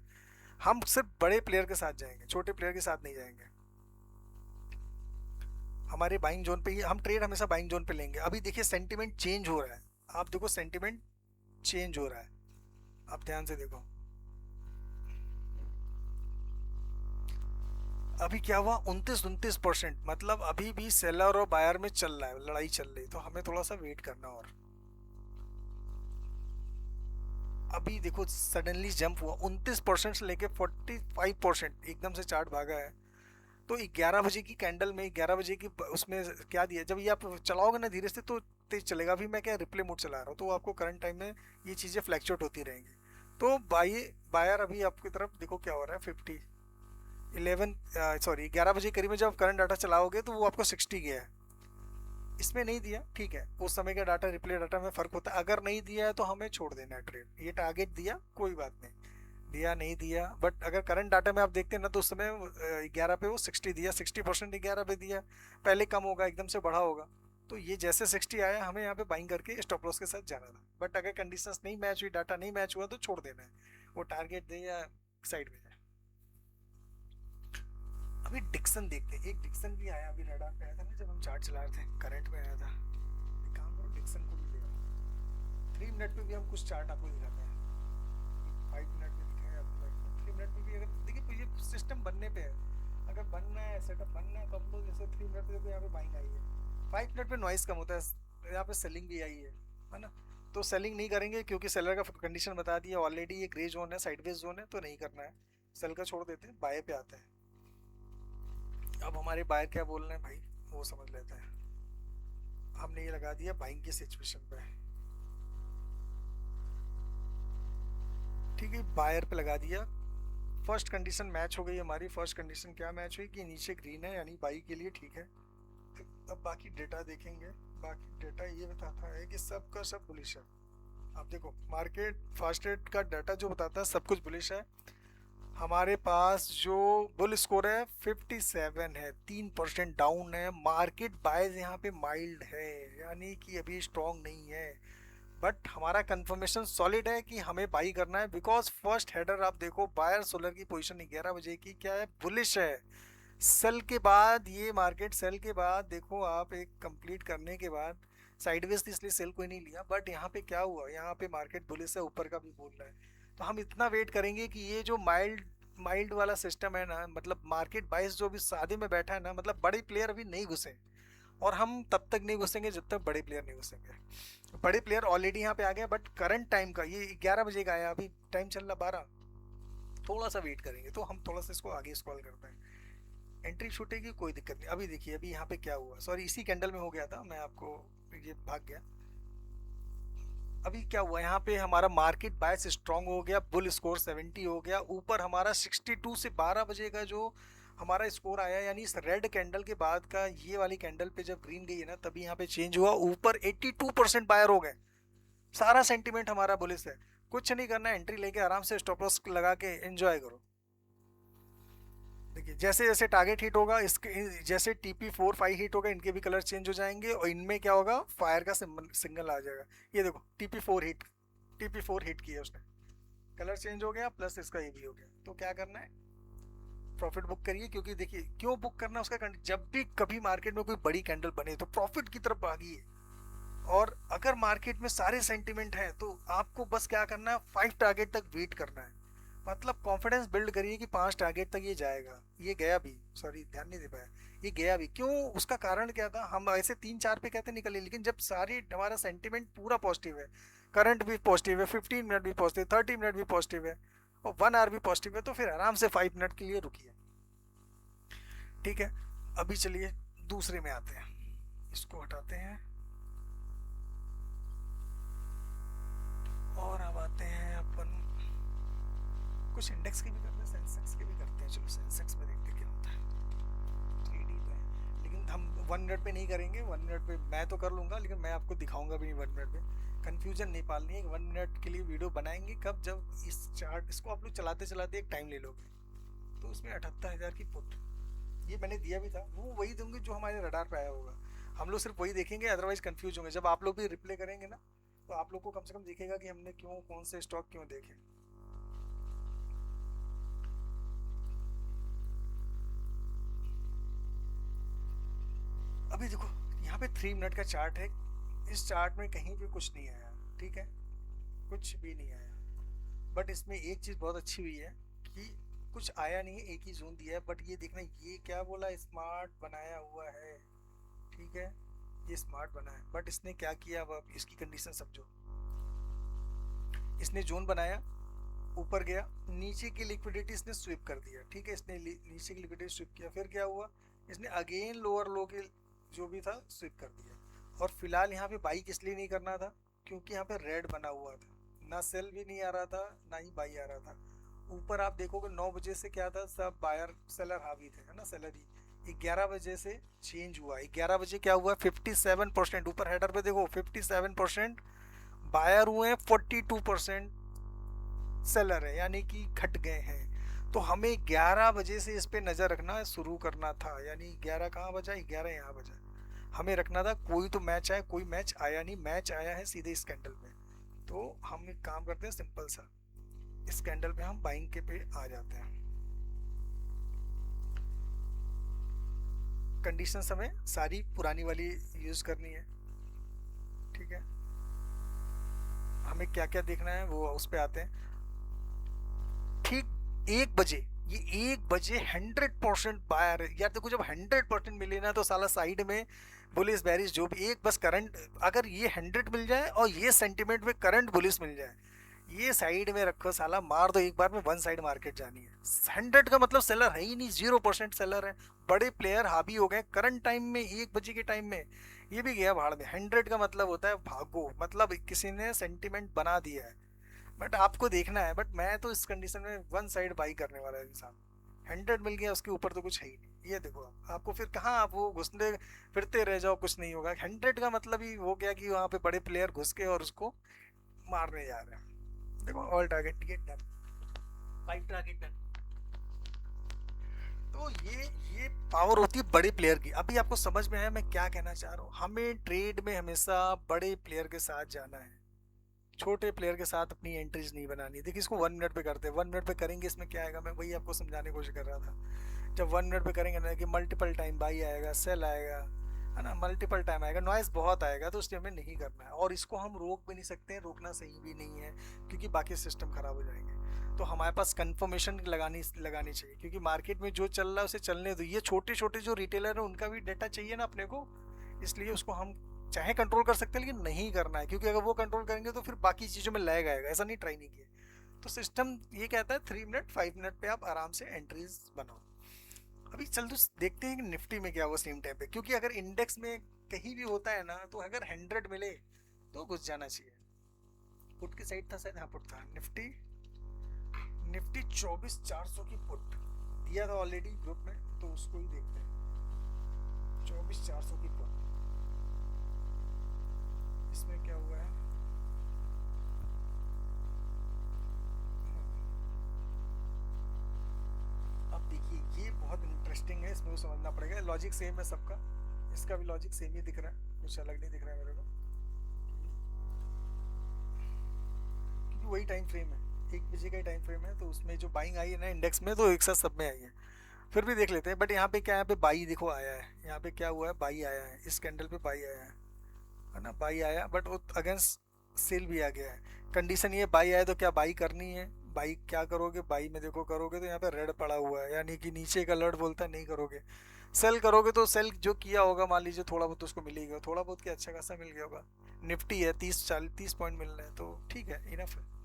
हम सिर्फ बड़े प्लेयर के साथ जाएंगे, छोटे प्लेयर के साथ नहीं जाएंगे, हमारे बाइंग जोन पे ही हम ट्रेड हमेशा बाइंग जोन पे लेंगे। अभी देखिए सेंटिमेंट चेंज हो रहा है, आप देखो सेंटिमेंट चेंज हो रहा है, आप ध्यान से देखो, अभी क्या हुआ, 29-29%, मतलब अभी भी सेलर और बायर में चल रहा है, लड़ाई चल रही, तो हमें थोड़ा सा वेट करना, और अभी देखो सडनली जंप हुआ 29% से लेके 45%, एकदम से चार्ट भागा है, तो 11 बजे की कैंडल में, 11 बजे की उसमें क्या दिया, जब ये आप चलाओगे ना धीरे से तो तेज चलेगा, अभी मैं क्या रिप्ले मोड चला रहा हूँ, तो आपको करंट टाइम में ये चीज़ें फ्लैक्चुएट होती रहेंगी, तो बायर अभी आपकी तरफ देखो क्या हो रहा है, 50, 11 सॉरी 11 बजे करीब में जब करंट डाटा चलाओगे तो वो आपको 60 गया है। इसमें नहीं दिया, ठीक है, उस समय का डाटा रिप्ले डाटा में फर्क होता है। अगर नहीं दिया है तो हमें छोड़ देना है ट्रेड। ये टारगेट दिया कोई बात नहीं, दिया नहीं दिया, बट अगर करंट डाटा में आप देखते हैं ना तो उस समय 11 पे वो 60 दिया, 60% 11 पे दिया। पहले कम होगा, एकदम से बढ़ा होगा, तो ये जैसे 60 आया हमें यहाँ पे बाइंग करके स्टॉप लॉस के साथ जाना था। बट अगर कंडीशंस नहीं मैच हुई, डाटा नहीं मैच हुआ तो छोड़ देना है, वो टारगेट दे या साइड में जाए। अभी डिक्सन देखते हैं, एक डिक्सन भी आया अभी रडार पे आया था ना जब हम चार्ट चला रहे थे, करंट में आया था। एक काम करो डिक्सन को भी ले आओ। 3 मिनट पे भी हम कुछ चार्ट आपको दिखाते हैं, 5 मिनट में दिखाया आपको, 3 मिनट में भी अगर देखिए तो ये सिस्टम बनने पे है। अगर बनना है, सेटअप बनना है तो हम लोग जैसे 3 मिनट पे देखो यहाँ पे बाइंग आई है, 5 मिनट पे नॉइस कम होता है, यहाँ पे सेलिंग भी आई है ना। तो सेलिंग नहीं करेंगे क्योंकि सेलर का कंडीशन बता दिया ऑलरेडी, ये ग्रे जोन है, साइडवेज जोन है, तो नहीं करना है, सेल का छोड़ देते हैं, बाय पे आते हैं। अब हमारे बायर क्या बोल रहे हैं भाई वो समझ लेते हैं। हमने ये लगा दिया बाइंग की सिचुएशन पे, ठीक है, बायर पे लगा दिया। फर्स्ट कंडीशन मैच हो गई हमारी। फर्स्ट कंडीशन क्या मैच हुई कि नीचे ग्रीन है यानी बाई के लिए ठीक है। अब बाकी डेटा देखेंगे, बाकी डेटा ये बताता है कि सब का सब बुलिश है। आप देखो मार्केट फास्ट रेट का डाटा जो बताता है सब कुछ बुलिश है। हमारे पास जो बुल स्कोर है 57 है, 3% डाउन है। मार्केट बायज यहाँ पे माइल्ड है, यानी कि अभी स्ट्रॉन्ग नहीं है, बट हमारा कंफर्मेशन सॉलिड है कि हमें बाई करना है। बिकॉज फर्स्ट हेडर आप देखो, बायर सोलर की पोजीशन 11 बजे की क्या है, बुलिश है। सेल के बाद ये मार्केट, सेल के बाद देखो आप, एक कंप्लीट करने के बाद साइडवेज थी इसलिए सेल कोई नहीं लिया, बट यहाँ पे क्या हुआ, यहाँ पे मार्केट बुलिश है, ऊपर का भी बोल रहा है। तो हम इतना वेट करेंगे कि ये जो माइल्ड माइल्ड वाला सिस्टम है ना, मतलब मार्केट बाइस जो भी शादी में बैठा है ना, मतलब बड़े प्लेयर अभी नहीं घुसे, और हम तब तक नहीं घुसेंगे जब तक बड़े प्लेयर नहीं घुसेंगे। बड़े प्लेयर ऑलरेडी यहाँ पे आ गए, बट करंट टाइम का ये 11 बजे का आया, अभी टाइम चल रहा 12, थोड़ा सा वेट करेंगे। तो हम थोड़ा सा इसको आगे स्क्रॉल करते हैं, एंट्री छूटेगी कोई दिक्कत नहीं। अभी देखिए अभी यहाँ पे क्या हुआ, सॉरी इसी कैंडल में हो गया था, मैं आपको ये भाग गया। अभी क्या हुआ, यहाँ पे हमारा मार्केट बायस स्ट्रांग हो गया, बुल स्कोर 70 हो गया, ऊपर हमारा 62 से 12 बजे का जो हमारा स्कोर आया, यानी इस रेड कैंडल के बाद का ये वाली कैंडल पे जब ग्रीन गई है ना तभी यहाँ पे चेंज हुआ, ऊपर 82% बायर हो गए। सारा सेंटीमेंट हमारा बुलिश है। कुछ नहीं करना, एंट्री लेके आराम से स्टॉप लॉस लगा के एंजॉय करो। देखिए जैसे जैसे टारगेट हिट होगा, इसके जैसे TP45 हिट होगा, इनके भी कलर चेंज हो जाएंगे, और इनमें क्या होगा, फायर का सिग्नल आ जाएगा। ये देखो TP4 हिट किया उसने, कलर चेंज हो गया, प्लस इसका ये भी हो गया। तो क्या करना है, प्रॉफिट बुक करिए, क्योंकि देखिए क्यों बुक करना है उसका, जब भी कभी मार्केट में कोई बड़ी कैंडल बने तो प्रॉफिट की तरफ भागिए। और अगर मार्केट में सारे सेंटिमेंट हैं तो आपको बस क्या करना है, 5 टारगेट तक वेट करना है। मतलब कॉन्फिडेंस बिल्ड करिए कि 5 टारगेट तक ये जाएगा। ये गया भी, सॉरी ध्यान नहीं दे पाया, ये गया भी क्यों, उसका कारण क्या था, हम ऐसे 3-4 पे कहते निकले, लेकिन जब सारी हमारा सेंटिमेंट पूरा पॉजिटिव है, करंट भी पॉजिटिव है, 15 मिनट भी पॉजिटिव, 30 मिनट भी पॉजिटिव है, और 1 आवर भी पॉजिटिव है, तो फिर आराम से 5 मिनट के लिए रुकिए। ठीक है, अभी चलिए दूसरे में आते हैं, इसको हटाते हैं, और अब आते हैं अपन कुछ इंडेक्स के भी करते हैं, सेंसेक्स के भी करते हैं। चलो सेंसेक्स में देखते क्या होता है, 3D पे है, लेकिन हम 1 मिनट पे नहीं करेंगे। 1 मिनट पे मैं तो कर लूँगा, लेकिन मैं आपको दिखाऊंगा भी नहीं 1 मिनट पे। कन्फ्यूजन नहीं पालनी है, 1 मिनट के लिए वीडियो बनाएंगे कब, जब इस चार्ट इसको आप लोग चलाते चलाते एक टाइम ले लोगे। तो उसमें 78,000 की पुट, ये मैंने दिया भी था, वो वही दूंगी जो हमारे रडार पे आया होगा। हम लोग सिर्फ वही देखेंगे, अदरवाइज कंफ्यूज होंगे। जब आप लोग भी रिप्ले करेंगे ना तो आप लोग को कम से कम दिखेगा कि हमने क्यों, कौन से स्टॉक क्यों देखे। अभी देखो यहाँ पे 3 मिनट का चार्ट है, इस चार्ट में कहीं भी कुछ नहीं आया, ठीक है, कुछ भी नहीं आया। बट इसमें एक चीज़ बहुत अच्छी हुई है कि कुछ आया नहीं है, एक ही जोन दिया है। बट ये देखना, ये क्या बोला, स्मार्ट बनाया हुआ है, ठीक है, ये स्मार्ट बना है। बट इसने क्या किया, अब आप इसकी कंडीशन समझो। इसने जोन बनाया, ऊपर गया, नीचे की लिक्विडिटी इसने स्विप कर दिया, ठीक है, इसने नीचे की लिक्विडिटी स्विप किया, फिर क्या हुआ, इसने अगेन लोअर लो के जो भी था स्विप कर दिया। और फिलहाल यहाँ पे बाई किस लिए नहीं करना था, क्योंकि यहाँ पे रेड बना हुआ था, ना सेल भी नहीं आ रहा था ना ही बाई आ रहा था। ऊपर आप देखोगे 9 बजे से क्या था, सब बायर सेलर हावी थे, है ना, सेलर ही। 11 बजे से चेंज हुआ, 11 बजे क्या हुआ, 57%, ऊपर हेडर पे देखो 57% बायर हुए हैं, 42% सेलर है, यानी कि घट गए हैं। तो हमें 11 बजे से इस पे नजर रखना शुरू करना था, यानी 11 कहाँ बजा, 11 यहाँ बजा। हमें रखना था कोई तो मैच आया, कोई मैच आया नहीं, मैच आया है सीधे इस कैंडल में। तो हम एक काम करते हैं सिंपल सा, इस कैंडल पे हम बाइंग के पे आ जाते हैं। कंडीशंस हमें सारी पुरानी वाली यूज करनी है, ठीक है। हमें क्या क्या देखना है वो उस पे आते हैं। ठीक 1 बजे, ये 1 बजे 100% बायर है यार। देखो जब 100% मिले ना तो साला साइड में बुलिस बेरिश जो भी, एक बस करंट, अगर ये 100 मिल जाए और ये सेंटिमेंट में करंट बुलिस मिल जाए, ये साइड में रखो साला, मार दो एक बार में, वन साइड मार्केट जानी है। 100 का मतलब सेलर है ही नहीं, 0% सेलर है। बड़े प्लेयर हावी हो गए करंट टाइम में, 1 बजे के टाइम में। ये भी गया भाड़ में। 100 का मतलब होता है भागो, मतलब किसी ने सेंटिमेंट बना दिया है। बट आपको देखना है, बट मैं तो इस कंडीशन में वन साइड बाई करने वाला इंसान। 100 मिल गया, उसके ऊपर तो कुछ है ही नहीं। ये देखो आपको फिर कहाँ आप वो घुसने फिरते रह जाओ, कुछ नहीं होगा। 100 का मतलब ही हो गया कि वहां पे बड़े प्लेयर घुस के और उसको मारने जा रहे हैं। देखो all target get done, 5 target done. तो ये पावर होती है बड़े प्लेयर की। अभी आपको समझ में है मैं क्या कहना चाह रहा हूँ। हमें ट्रेड में हमेशा बड़े प्लेयर के साथ जाना है, छोटे प्लेयर के साथ अपनी एंट्रीज नहीं बनानी। देखिए इसको 1 मिनट पे करते हैं, 1 मिनट पे करेंगे, इसमें क्या आएगा, मैं वही आपको समझाने की कोशिश कर रहा था। जब 1 मिनट पे करेंगे ना कि मल्टीपल टाइम बाई आएगा, सेल आएगा, है ना, मल्टीपल टाइम आएगा, नॉइस बहुत आएगा, तो उसलिए हमें नहीं करना है। और इसको हम रोक भी नहीं सकते हैं, रोकना सही भी नहीं है, क्योंकि बाकी सिस्टम खराब हो जाएंगे। तो हमारे पास कंफर्मेशन लगानी लगानी चाहिए, क्योंकि मार्केट में जो चल रहा है उसे चलने दो। ये छोटे छोटे जो रिटेलर है उनका भी डेटा चाहिए ना अपने को, इसलिए उसको हम चाहे कंट्रोल कर सकते हैं, लेकिन नहीं करना है, क्योंकि अगर वो कंट्रोल करेंगे तो फिर बाकी चीज़ों में लैग आएगा। ऐसा नहीं, ट्राई नहीं किया। तो सिस्टम ये कहता है 3 मिनट 5 मिनट पे आप आराम से एंट्रीज बनाओ। अभी चल तो देखते हैं कि निफ्टी में क्या हुआ सेम टाइम पे, क्योंकि अगर इंडेक्स में कहीं भी होता है ना, तो अगर 100 मिले तो घुस जाना चाहिए। पुट की साइड था शायद, हाँ पुट था। निफ्टी निफ्टी 24,400 की पुट दिया था ऑलरेडी ग्रुप में, तो उसको ही देखते हैं। 24,400 की पुट, इसमें क्या हुआ है। अब देखिए ये बहुत इंटरेस्टिंग है, इसमें समझना पड़ेगा। लॉजिक सेम है सबका, इसका भी लॉजिक सेम ही दिख रहा है, कुछ अलग नहीं दिख रहा है मेरे को, क्योंकि वही टाइम फ्रेम है, 1 बजे का ही टाइम फ्रेम है। तो उसमें जो बाइंग आई है ना इंडेक्स में, तो एक साथ सब में आई है। फिर भी देख लेते हैं। बट यहाँ पे क्या, यहाँ पे बाई देखो आया है, यहाँ पे क्या हुआ है, बाई आया है, इस कैंडल पे बाई आया है ना, बाई आया, बट वो अगेंस्ट सेल भी आ गया है। कंडीशन ये, बाई आया तो क्या बाई करनी है, बाई क्या करोगे, बाई में देखो करोगे तो यहाँ पे रेड पड़ा हुआ है, यानी कि नीचे का अलर्ट बोलता है नहीं करोगे। सेल करोगे तो सेल जो किया होगा, मान लीजिए थोड़ा बहुत उसको मिलेगा, थोड़ा बहुत क्या अच्छा खासा मिल गया होगा। निफ्टी है 30 40 30 पॉइंट मिल रहे हैं, तो ठीक है, इनफ है।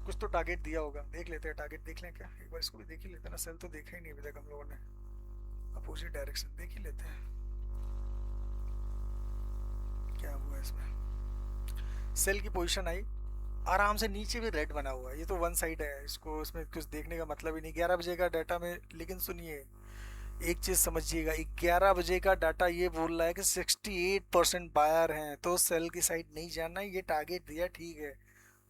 कुछ तो टारगेट दिया होगा, देख लेते हैं। टारगेट देख लें क्या एक बार, इसको भी देख ही लेते हैं ना। सेल तो देखा ही नहीं अभी तक हम लोगों ने, अपोजिट डायरेक्शन देख ही लेते हैं क्या हुआ इसमें। सेल की पोजीशन आई, आराम से नीचे भी रेड बना हुआ है, ये तो वन साइड है, इसको इसमें कुछ देखने का मतलब ही नहीं। 11 बजे का डाटा में, लेकिन सुनिए एक चीज समझिएगा, 11 बजे का डाटा ये बोल रहा है कि 68% बायर हैं, तो सेल की साइड नहीं जाना है। ये टारगेट दिया ठीक है,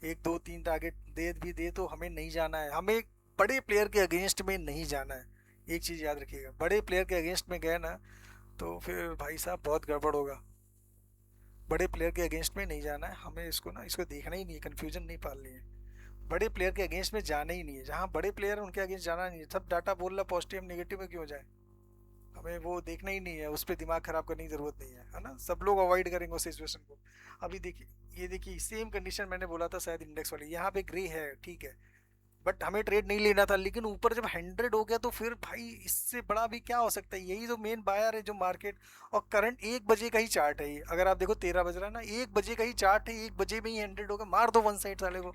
1 2 3 टारगेट दे भी दे, तो हमें नहीं जाना है, हमें बड़े प्लेयर के अगेंस्ट में नहीं जाना है। एक चीज याद रखिएगा, बड़े प्लेयर के अगेंस्ट में गए ना तो फिर भाई साहब बहुत गड़बड़ होगा। बड़े प्लेयर के अगेंस्ट में नहीं जाना है हमें, इसको ना, इसको देखना ही नहीं है, कंफ्यूजन नहीं पालनी है। बड़े प्लेयर के अगेंस्ट में जाना ही नहीं है, जहाँ बड़े प्लेयर है उनके अगेंस्ट जाना नहीं है। सब डाटा बोल रहा पॉजिटिव नेगेटिव में क्यों जाए, हमें वो देखना ही नहीं है, उस पर दिमाग खराब करने की जरूरत नहीं है ना। सब लोग अवॉइड करेंगे उस सिचुएशन को। अभी देखिए, ये देखिए सेम कंडीशन मैंने बोला था शायद इंडेक्स वाली, यहाँ पे ग्रे है ठीक है, बट हमें ट्रेड नहीं लेना था। लेकिन ऊपर जब 100 हो गया तो फिर भाई इससे बड़ा भी क्या हो सकता है। यही तो मेन बायर है जो मार्केट, और करंट 1 बजे का ही चार्ट है ये। अगर आप देखो 13 बज रहा है ना, 1 बजे का ही चार्ट है, 1 बजे में ही 100 होगा, मार दो वन साइड साले को।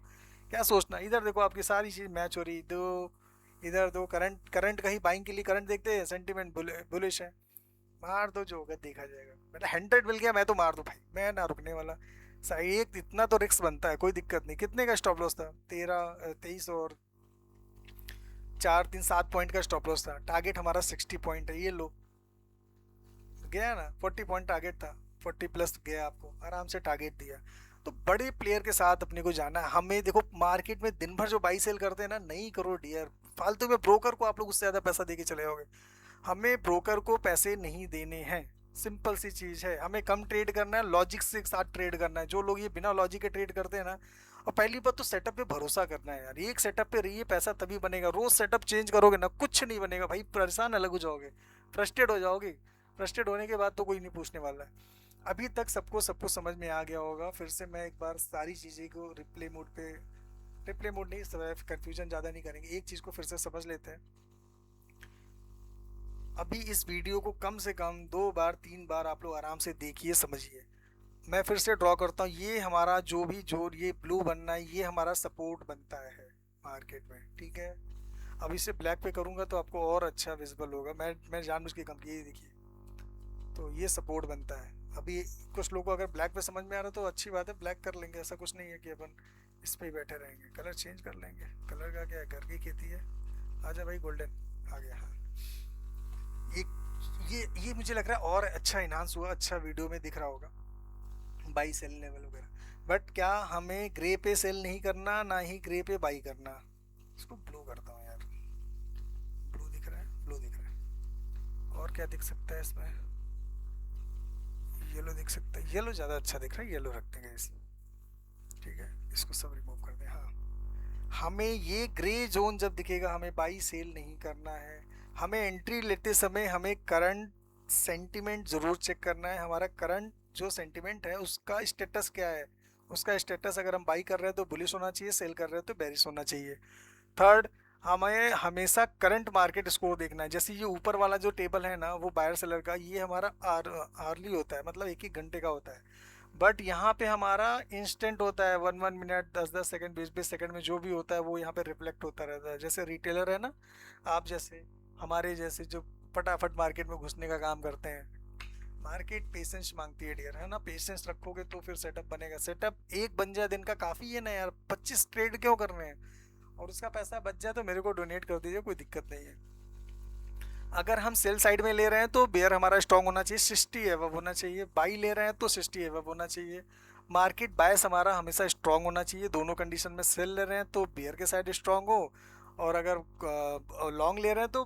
क्या सोचना, इधर देखो आपकी सारी चीज मैच हो रही, दो इधर दो, करंट करंट का ही बाइंग के लिए करंट देखते हैं, सेंटीमेंट बुलिश है, मार दो, जो होगा देखा जाएगा। मतलब 100 मिल गया, मैं तो मार दूं भाई, मैं ना रुकने वाला। सही, एक इतना तो रिस्क बनता है, कोई दिक्कत नहीं। कितने का स्टॉप लॉस था, 13 23 और 4 3 7 पॉइंट का स्टॉप लॉस था, टारगेट हमारा 60 पॉइंट है, ये लो गया ना, 40 पॉइंट टारगेट था, 40 प्लस गया, आपको आराम से टारगेट दिया। तो बड़े प्लेयर के साथ अपने को जाना है हमें। देखो मार्केट में दिन भर जो बाई सेल करते हैं ना, नहीं करो डियर, फालतू में ब्रोकर को आप लोग उससे ज़्यादा पैसा दे के चले जाओगे। हमें ब्रोकर को पैसे नहीं देने हैं, सिंपल सी चीज़ है। हमें कम ट्रेड करना है, लॉजिक से साथ ट्रेड करना है। जो लोग ये बिना लॉजिक के ट्रेड करते हैं ना, और पहली बात तो सेटअप पे भरोसा करना है यार, एक सेटअप पे रहिए, पैसा तभी बनेगा। रोज सेटअप चेंज करोगे ना, कुछ नहीं बनेगा भाई, परेशान अलग हो जाओगे, फ्रस्ट्रेट हो जाओगे। फ्रस्ट्रेट होने के बाद तो कोई नहीं पूछने वाला है। अभी तक सबको सब कुछ समझ में आ गया होगा। फिर से मैं एक बार सारी चीज़ें को रिप्ले मोड पे, रिप्ले मोड नहीं, कंफ्यूजन ज़्यादा नहीं करेंगे, एक चीज़ को फिर से समझ लेते हैं। अभी इस वीडियो को कम से कम 2 बार 3 बार आप लोग आराम से देखिए, समझिए। मैं फिर से ड्रॉ करता हूँ, ये हमारा जो भी जो ये ब्लू बनना है, ये हमारा सपोर्ट बनता है मार्केट में, ठीक है। अब इसे ब्लैक पे करूँगा तो आपको और अच्छा विजिबल होगा, मैं जानबूझ के कम किया, ये देखिए, तो ये सपोर्ट बनता है। अभी कुछ लोगों को अगर ब्लैक पे समझ में आ रहा तो अच्छी बात है, ब्लैक कर लेंगे, ऐसा कुछ नहीं है कि अपन इस पे ही बैठे रहेंगे। कलर चेंज कर लेंगे, कलर का क्या है, घर की खेती है। आजा भाई, गोल्डन आ गया। हाँ, ये मुझे लग रहा है और अच्छा इन्हांस हुआ, अच्छा वीडियो में दिख रहा होगा बाई सेल लेवल वगैरह। बट क्या हमें ग्रे पे सेल नहीं करना, ना ही ग्रे पे बाई करना। इसको ब्लू करता हूँ यार, ब्लू दिख रहा है, ब्लू दिख रहा है। और क्या दिख सकता है इसमें, येलो दिख सकता है, येलो ज़्यादा अच्छा दिख रहा है, येलो रखते हैं इसमें, ठीक है। इसको सब रिमूव कर दें। हाँ, हमें ये ग्रे जोन जब दिखेगा, हमें बाई सेल नहीं करना है। हमें एंट्री लेते समय हमें करंट सेंटिमेंट ज़रूर चेक करना है। हमारा करंट जो सेंटिमेंट है उसका स्टेटस क्या है, उसका स्टेटस अगर हम बाई कर रहे हैं तो बुलिश होना चाहिए, सेल कर रहे हैं तो बेरिश होना चाहिए। थर्ड, हमें हमेशा करंट मार्केट स्कोर देखना है। जैसे ये ऊपर वाला जो टेबल है ना, वो बायर सेलर का, ये हमारा आर्ली होता है, मतलब 1 1 घंटे का होता है। बट यहाँ पे हमारा इंस्टेंट होता है, 1 1 मिनट, 10 10 सेकंड, 20 20 सेकंड में जो भी होता है वो यहाँ पे रिफ्लेक्ट होता रहता है। जैसे रिटेलर है ना, आप जैसे, हमारे जैसे जो फटाफट मार्केट में घुसने का काम करते हैं। मार्केट पेशेंस मांगती है डियर, है ना, पेशेंस रखोगे तो फिर सेटअप बनेगा। सेटअप एक बन जाए दिन का काफ़ी है ना यार, 25 ट्रेड क्यों कर रहे हैं, और उसका पैसा बच जाए तो मेरे को डोनेट कर दीजिए, कोई दिक्कत नहीं है। अगर हम सेल साइड में ले रहे हैं तो बेयर हमारा स्ट्रांग होना चाहिए, 60 एवब होना चाहिए। बाई ले रहे हैं तो 60 एवब होना चाहिए। मार्केट बायस हमारा हमेशा स्ट्रांग होना चाहिए। दोनों कंडीशन में सेल ले रहे हैं तो बेयर के साइड स्ट्रांग हो, और अगर लॉन्ग ले रहे हैं तो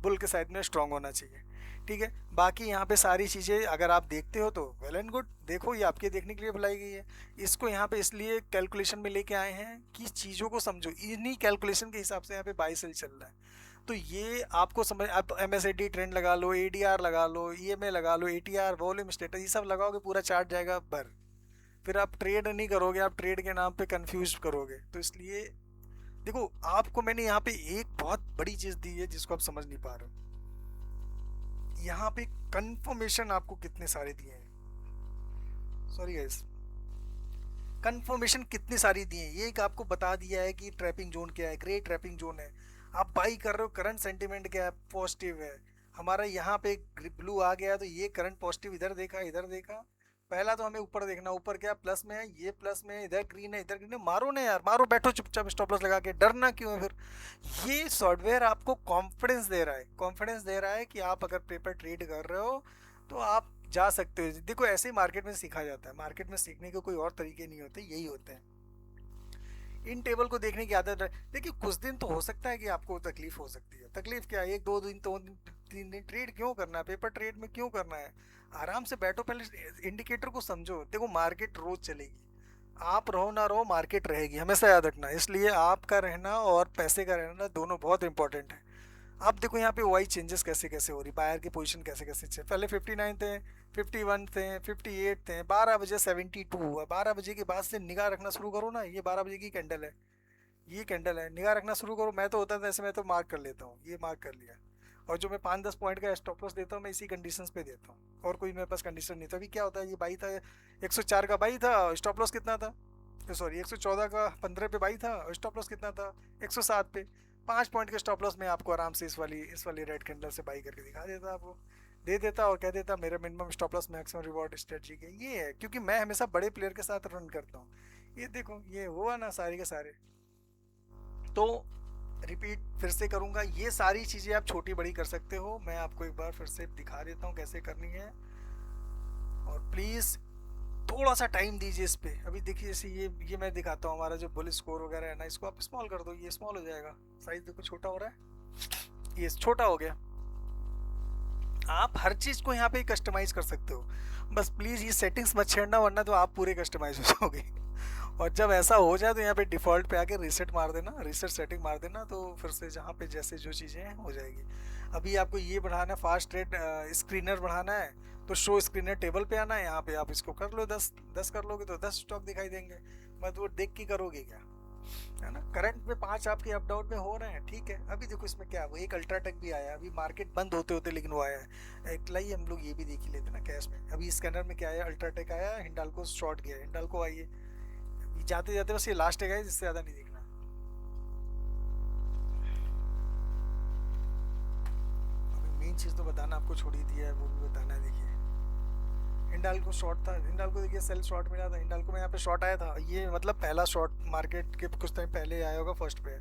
बुल के साइड में स्ट्रांग होना चाहिए, ठीक है। बाकी यहाँ पे सारी चीज़ें अगर आप देखते हो तो वेल एंड गुड, देखो ये आपके देखने के लिए बुलाई गई है। इसको यहाँ पे इसलिए कैलकुलेशन में लेके आए हैं कि चीज़ों को समझो, इन्हीं कैलकुलेशन के हिसाब से यहाँ पे बाई सेल चल रहा है। तो ये आपको समझ, आप MACD ट्रेंड लगा लो, ADR लगा लो, EMA लगा लो, ATR, वॉल्यूम स्टेटस, ये सब लगाओगे पूरा चार्ट जाएगा भर। फिर आप ट्रेड नहीं करोगे, आप ट्रेड के नाम पे कंफ्यूज करोगे। तो इसलिए देखो, आपको मैंने यहाँ पे एक बहुत बड़ी चीज़ दी है जिसको आप समझ नहीं पा रहे हो। यहाँ पे कंफर्मेशन आपको कितने सारे दिए हैं, सॉरी गाइस, कंफर्मेशन कितनी सारी दी है। ये एक आपको बता दिया है कि ट्रैपिंग जोन क्या है, ग्रे ट्रैपिंग जोन है। आप बाई कर रहे हो, करंट सेंटिमेंट क्या है, पॉजिटिव है। हमारा यहाँ पे ब्लू आ गया तो ये करंट पॉजिटिव, इधर देखा इधर देखा। पहला तो हमें ऊपर देखना, ऊपर क्या प्लस में है, ये प्लस में है, इधर ग्रीन है इधर ग्रीन है। मारो ना यार, मारो, बैठो चुपचाप स्टॉप लॉस लगा के, डरना क्यों है फिर। ये सॉफ्टवेयर आपको कॉन्फिडेंस दे रहा है, कॉन्फिडेंस दे रहा है कि आप अगर पेपर ट्रेड कर रहे हो तो आप जा सकते हो। देखो ऐसे ही मार्केट में सीखा जाता है, मार्केट में सीखने के कोई और तरीके नहीं होते, यही होते हैं। इन टेबल को देखने की आदत है। देखिए कुछ दिन तो हो सकता है कि आपको तकलीफ हो सकती है, तकलीफ क्या है, 1 2 दिन तो 3 दिन ट्रेड क्यों करना है, पेपर ट्रेड में क्यों करना है। आराम से बैठो, पहले इंडिकेटर को समझो। देखो मार्केट रोज चलेगी, आप रहो ना रहो, मार्केट रहेगी, हमेशा याद रखना। इसलिए आपका रहना और पैसे का रहना दोनों बहुत इंपॉर्टेंट है। आप देखो यहाँ पे वाई चेंजेस कैसे कैसे हो रही, बायर की पोजीशन कैसे कैसे चल, पहले 59 थे, 51 थे, 58 थे, 12 बजे 72 हुआ। 12 बजे के बाद से निगाह रखना शुरू करो ना, ये 12 बजे की कैंडल है, ये कैंडल है, निगाह रखना शुरू करो। मैं तो होता था ऐसे, मैं तो मार्क कर लेता हूँ, ये मार्क कर लिया। और जो मैं 5 10 पॉइंट का स्टॉप लॉस देता हूँ, मैं इसी कंडीशंस पे देता हूँ, और कोई मेरे पास कंडीशन नहीं था। अभी क्या होता है, ये बाई था, 104 का बाई था, स्टॉप लॉस कितना था, सॉरी 114 का 15 पे बाई था, और स्टॉप लॉस कितना था, 107 पे। 5 पॉइंट के स्टॉप लॉस में आपको आराम से इस वाली रेड कैंडल से बाई करके दिखा देता, आपको दे देता, और कह देता मेरा minimum stop loss maximum reward strategy के ये है। क्योंकि मैं हमेशा बड़े प्लेयर के साथ रन करता हूँ। ये देखो ये हुआ ना सारे के सारे। तो रिपीट फिर से करूंगा, ये सारी चीजें आप छोटी बड़ी कर सकते हो, मैं आपको एक बार फिर से दिखा देता हूँ कैसे करनी है। और प्लीज थोड़ा सा टाइम दीजिए इस पे। अभी देखिए जैसे ये मैं दिखाता हूँ, हमारा जो बुल स्कोर वगैरह है ना, इसको आप स्मॉल कर दो, ये स्मॉल हो जाएगा। साइज देखो छोटा हो रहा है, ये छोटा हो गया। आप हर चीज को यहाँ पे कस्टमाइज कर सकते हो, बस प्लीज ये सेटिंग्स मत छेड़ना, वरना तो आप पूरे कस्टमाइज हो जाओगे। और जब ऐसा हो जाए तो यहाँ पे डिफॉल्ट पे आके रीसेट मार देना, रीसेट सेटिंग मार देना, तो फिर से जहाँ पे जैसे जो चीज़ें हैं हो जाएगी। अभी आपको ये बढ़ाना है, फास्ट रेट स्क्रीनर बढ़ाना है, तो शो स्क्रीनर टेबल पे आना है, यहाँ पे आप इसको कर लो 10 10 कर लोगे तो 10 स्टॉक दिखाई देंगे। मत वो देख के करोगे क्या, है ना। करंट में 5 आपके अप डाउन में हो रहे हैं, ठीक है। अभी देखो इसमें क्या, वो एक अल्ट्राटेक भी आया अभी मार्केट बंद होते होते, लेकिन वो आया है एक लाई, हम लोग ये भी देख ही लेते ना कैश में। अभी स्कैनर में क्या आया, अल्ट्राटेक आया, हिंडाल्को शॉर्ट गया, हिंडाल्को आइए जाते जाते, बस ये लास्ट है जिससे ज्यादा नहीं देखना। अभी मेन चीज तो बताना आपको छोड़ी दी है, वो भी बताना है। देखिए हिंडाल्को शॉर्ट था, हिंडाल्को देखिए सेल शॉर्ट मिला था, हिंडाल्को में यहाँ पे शॉर्ट आया था, ये मतलब पहला शॉर्ट मार्केट के कुछ टाइम पहले आया होगा फर्स्ट पे।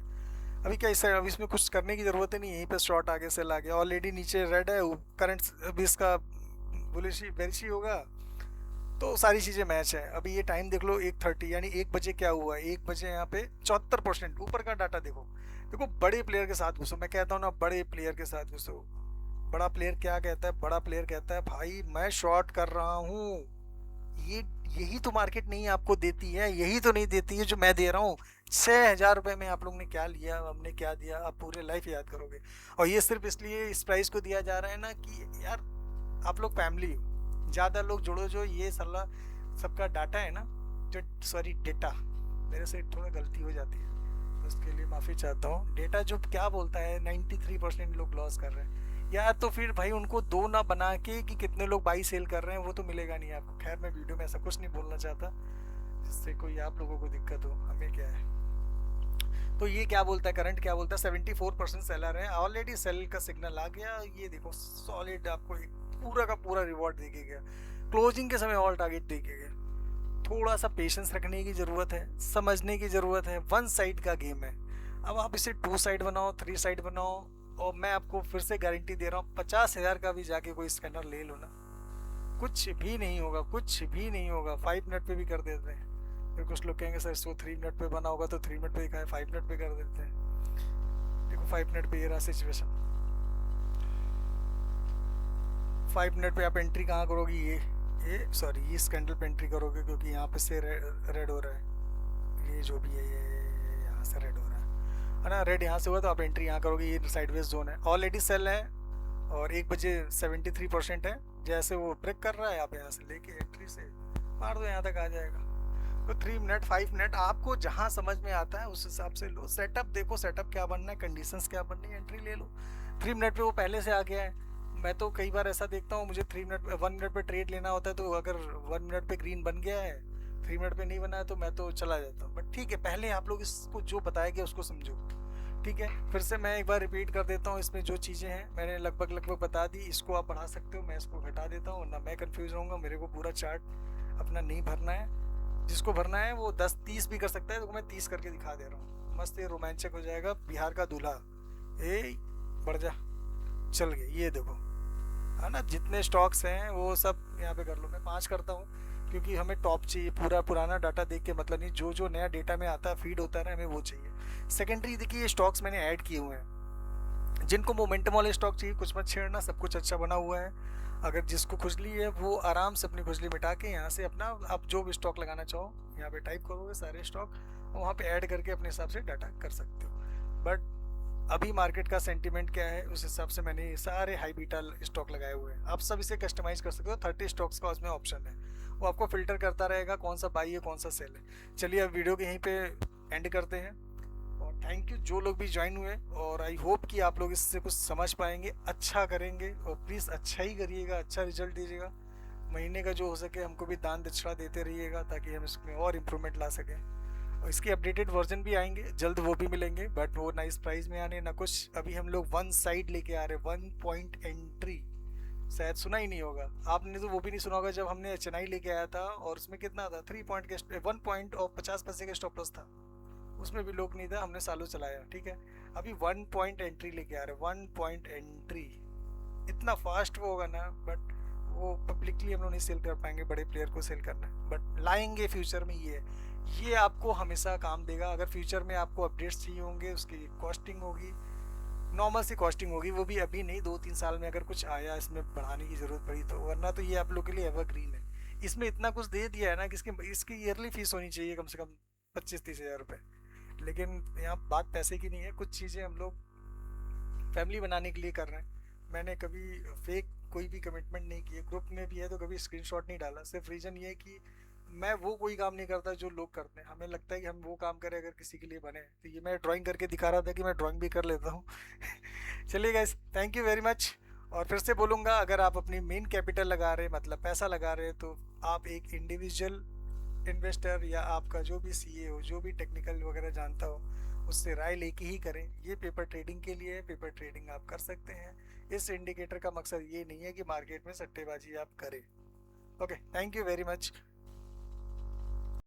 अभी क्या इस, अभी इसमें कुछ करने की जरूरत ही नहीं, यहीं पे शॉर्ट आगे सेल आ गया, ऑलरेडी नीचे रेड है, करंट अभी इसका बुलिश बेरिश होगा, तो सारी चीज़ें मैच है। अभी ये टाइम देख लो 1:30, यानी 1 बजे क्या हुआ, 1 बजे यहाँ पे 74% ऊपर का डाटा देखो। देखो बड़े प्लेयर के साथ घुसो, मैं कहता हूँ ना बड़े प्लेयर के साथ घुसो। बड़ा प्लेयर क्या कहता है, बड़ा प्लेयर कहता है भाई मैं शॉर्ट कर रहा हूँ, ये यही तो मार्केट नहीं आपको देती है, यही तो नहीं देती है जो मैं दे रहा हूँ। 6,000 रुपये में आप लोग ने क्या लिया, हमने क्या दिया, आप पूरे लाइफ याद करोगे। और ये सिर्फ इसलिए इस प्राइस को दिया जा रहा है ना कि यार आप लोग फैमिली हो, ज़्यादा लोग जुड़ो, जो ये सलाह सबका डाटा है ना, जो सॉरी डेटा, मेरे से थोड़ा गलती हो जाती है तो उसके लिए माफ़ी चाहता हूँ। डेटा जो क्या बोलता है 93% लोग लॉस कर रहे हैं, या तो फिर भाई उनको दो ना बना के कि कितने लोग बाई सेल कर रहे हैं, वो तो मिलेगा नहीं आपको। खैर मैं वीडियो में ऐसा कुछ नहीं बोलना चाहता जिससे कोई आप लोगों को दिक्कत हो, हमें क्या है। तो ये क्या बोलता है, करंट क्या बोलता है, 74% सेलर है, ऑलरेडी सेल का सिग्नल आ गया। ये देखो सॉलिड आपको एक पूरा का पूरा रिवॉर्ड देखेगा, क्लोजिंग के समय ऑल टारगेट देखेगा। थोड़ा सा पेशेंस रखने की ज़रूरत है, समझने की ज़रूरत है, वन साइड का गेम है। अब आप इसे 2 साइड बनाओ, 3 साइड बनाओ, और मैं आपको फिर से गारंटी दे रहा हूँ 50,000 का भी जाके कोई स्कैनर ले लो ना, कुछ भी नहीं होगा, कुछ भी नहीं होगा। 5 मिनट पे भी कर देते हैं, फिर कुछ लोग कहेंगे सर इसको 3 मिनट पे बना होगा, तो 3 मिनट पे दिखाए, 5 मिनट पे कर देते हैं। देखो 5 मिनट पे ये रहा सिचुएशन, 5 मिनट पे आप एंट्री कहाँ करोगे, ये सॉरी ये इस कैंडल पे एंट्री करोगे, क्योंकि यहाँ पे से रेड हो रहा है, ये जो भी है ये यहाँ से रेड हो रहा है ना, रेड यहाँ से हुआ तो आप एंट्री यहाँ करोगे, ये साइडवेज जोन है, ऑलरेडी सेल है, और 1 बजे 73% है। जैसे वो ब्रेक कर रहा है, आप यहाँ से लेके एंट्री से मार दो, यहाँ तक आ जाएगा। तो 3 मिनट 5 मिनट आपको जहाँ समझ में आता है उस हिसाब से लो। सेटअप देखो, सेटअप क्या बनना है, कंडीशंस क्या बननी है, एंट्री ले लो। 3 मिनट पे वो पहले से आ गया है। मैं तो कई बार ऐसा देखता हूँ, मुझे 3 मिनट 1 मिनट पे ट्रेड लेना होता है, तो अगर 1 मिनट पे ग्रीन बन गया है, 3 मिनट पे नहीं बना है, तो मैं तो चला जाता हूँ। बट ठीक है, पहले आप लोग इसको जो बताया गया उसको समझो, ठीक है। फिर से मैं एक बार रिपीट कर देता हूँ, इसमें जो चीज़ें हैं मैंने लगभग लगभग बता दी। इसको आप बढ़ा सकते हो, मैं इसको घटा देता हूँ, ना मैं कंफ्यूज रहूँगा। मेरे को पूरा चार्ट अपना नहीं भरना है, जिसको भरना है वो 10-30 भी कर सकता है, तो मैं 30 करके दिखा दे रहा हूँ। मस्त ये रोमांचक हो जाएगा, बिहार का दूल्हा। ए बढ़ जा, चल गए, ये देखो, है ना। जितने स्टॉक्स हैं वो सब यहाँ पे कर लो, मैं 5 करता हूँ, क्योंकि हमें टॉप चाहिए। पूरा पुराना डाटा देख के मतलब नहीं, जो जो नया डेटा में आता है फीड होता है ना, हमें वो चाहिए। सेकेंडरी देखिए, ये स्टॉक्स मैंने ऐड किए हुए हैं, जिनको मोमेंटम वाले स्टॉक चाहिए कुछ मत छेड़ना, सब कुछ अच्छा बना हुआ है। अगर जिसको खुजली है वो आराम से अपनी खुजली मिटा के यहाँ से अपना आप जो भी स्टॉक लगाना चाहो यहाँ पे टाइप करोगे सारे स्टॉक, वहाँ पे ऐड करके अपने हिसाब से डाटा कर सकते हो। बट अभी मार्केट का सेंटीमेंट क्या है उस हिसाब से मैंने सारे हाई बीटा स्टॉक लगाए हुए हैं। आप सब इसे कस्टमाइज कर सकते हो, 30 स्टॉक्स का उसमें ऑप्शन है, वो आपको फिल्टर करता रहेगा कौन सा बाई है कौन सा सेल है। चलिए अब वीडियो के यहीं पे एंड करते हैं, और थैंक यू जो लोग भी ज्वाइन हुए, और आई होप कि आप लोग इससे कुछ समझ पाएंगे, अच्छा करेंगे, और प्लीज़ अच्छा ही करिएगा, अच्छा रिजल्ट दीजिएगा। महीने का जो हो सके हमको भी दान दक्षिणा देते रहिएगा, ताकि हम इसमें और इम्प्रूवमेंट ला सकें। और इसके अपडेटेड वर्जन भी आएंगे जल्द, वो भी मिलेंगे, बट वो नाइस प्राइस में आने ना कुछ। अभी हम लोग वन साइड लेके आ रहे, 1 पॉइंट एंट्री, शायद सुना ही नहीं होगा आपने, तो वो भी नहीं सुना होगा जब हमने चेन्नई लेके आया था, और उसमें कितना था 3 पॉइंट के 1 पॉइंट और 50 पैसे का स्टॉप लॉस था, उसमें भी लोग नहीं था, हमने सालों चलाया, ठीक है। अभी 1 पॉइंट एंट्री लेके आ रहे हैं, 1 पॉइंट एंट्री। इतना फास्ट वो होगा ना, बट वो पब्लिकली हम लोग नहीं सेल कर पाएंगे, बड़े प्लेयर को सेल करना है, बट लाएंगे फ्यूचर में। ये आपको हमेशा काम देगा। अगर फ्यूचर में आपको अपडेट्स चाहिए होंगे, उसकी कॉस्टिंग होगी, नॉर्मल सी कॉस्टिंग होगी, वो भी अभी नहीं, 2-3 साल में अगर कुछ आया इसमें बढ़ाने की ज़रूरत पड़ी तो, वरना तो ये आप लोग के लिए एवरग्रीन है। इसमें इतना कुछ दे दिया है ना कि इसकी ईयरली फीस होनी चाहिए कम से कम 25-30 हज़ार रुपये। लेकिन यहाँ बात पैसे की नहीं है, कुछ चीज़ें हम लोग फैमिली बनाने के लिए कर रहे हैं। मैंने कभी फेक कोई भी कमिटमेंट नहीं किए, ग्रुप में भी है तो कभी स्क्रीनशॉट नहीं डाला। सिर्फ रीज़न ये है कि मैं वो कोई काम नहीं करता जो लोग करते हैं। हमें लगता है कि हम वो काम करें अगर किसी के लिए बने, तो ये मैं ड्राइंग करके दिखा रहा था कि मैं ड्राइंग भी कर लेता हूँ। चलिए guys, thank you very much. और फिर से बोलूँगा, अगर आप अपनी मेन कैपिटल लगा रहे हैं, मतलब पैसा लगा रहे हैं, तो आप एक इंडिविजुअल इन्वेस्टर या आपका जो भी सीए हो, जो भी टेक्निकल वगैरह जानता हो, उससे राय लेके ही करें। ये पेपर ट्रेडिंग के लिए है, पेपर ट्रेडिंग आप कर सकते हैं। इस इंडिकेटर का मकसद ये नहीं है कि मार्केट में सट्टेबाजी आप करें। Okay, thank you very much.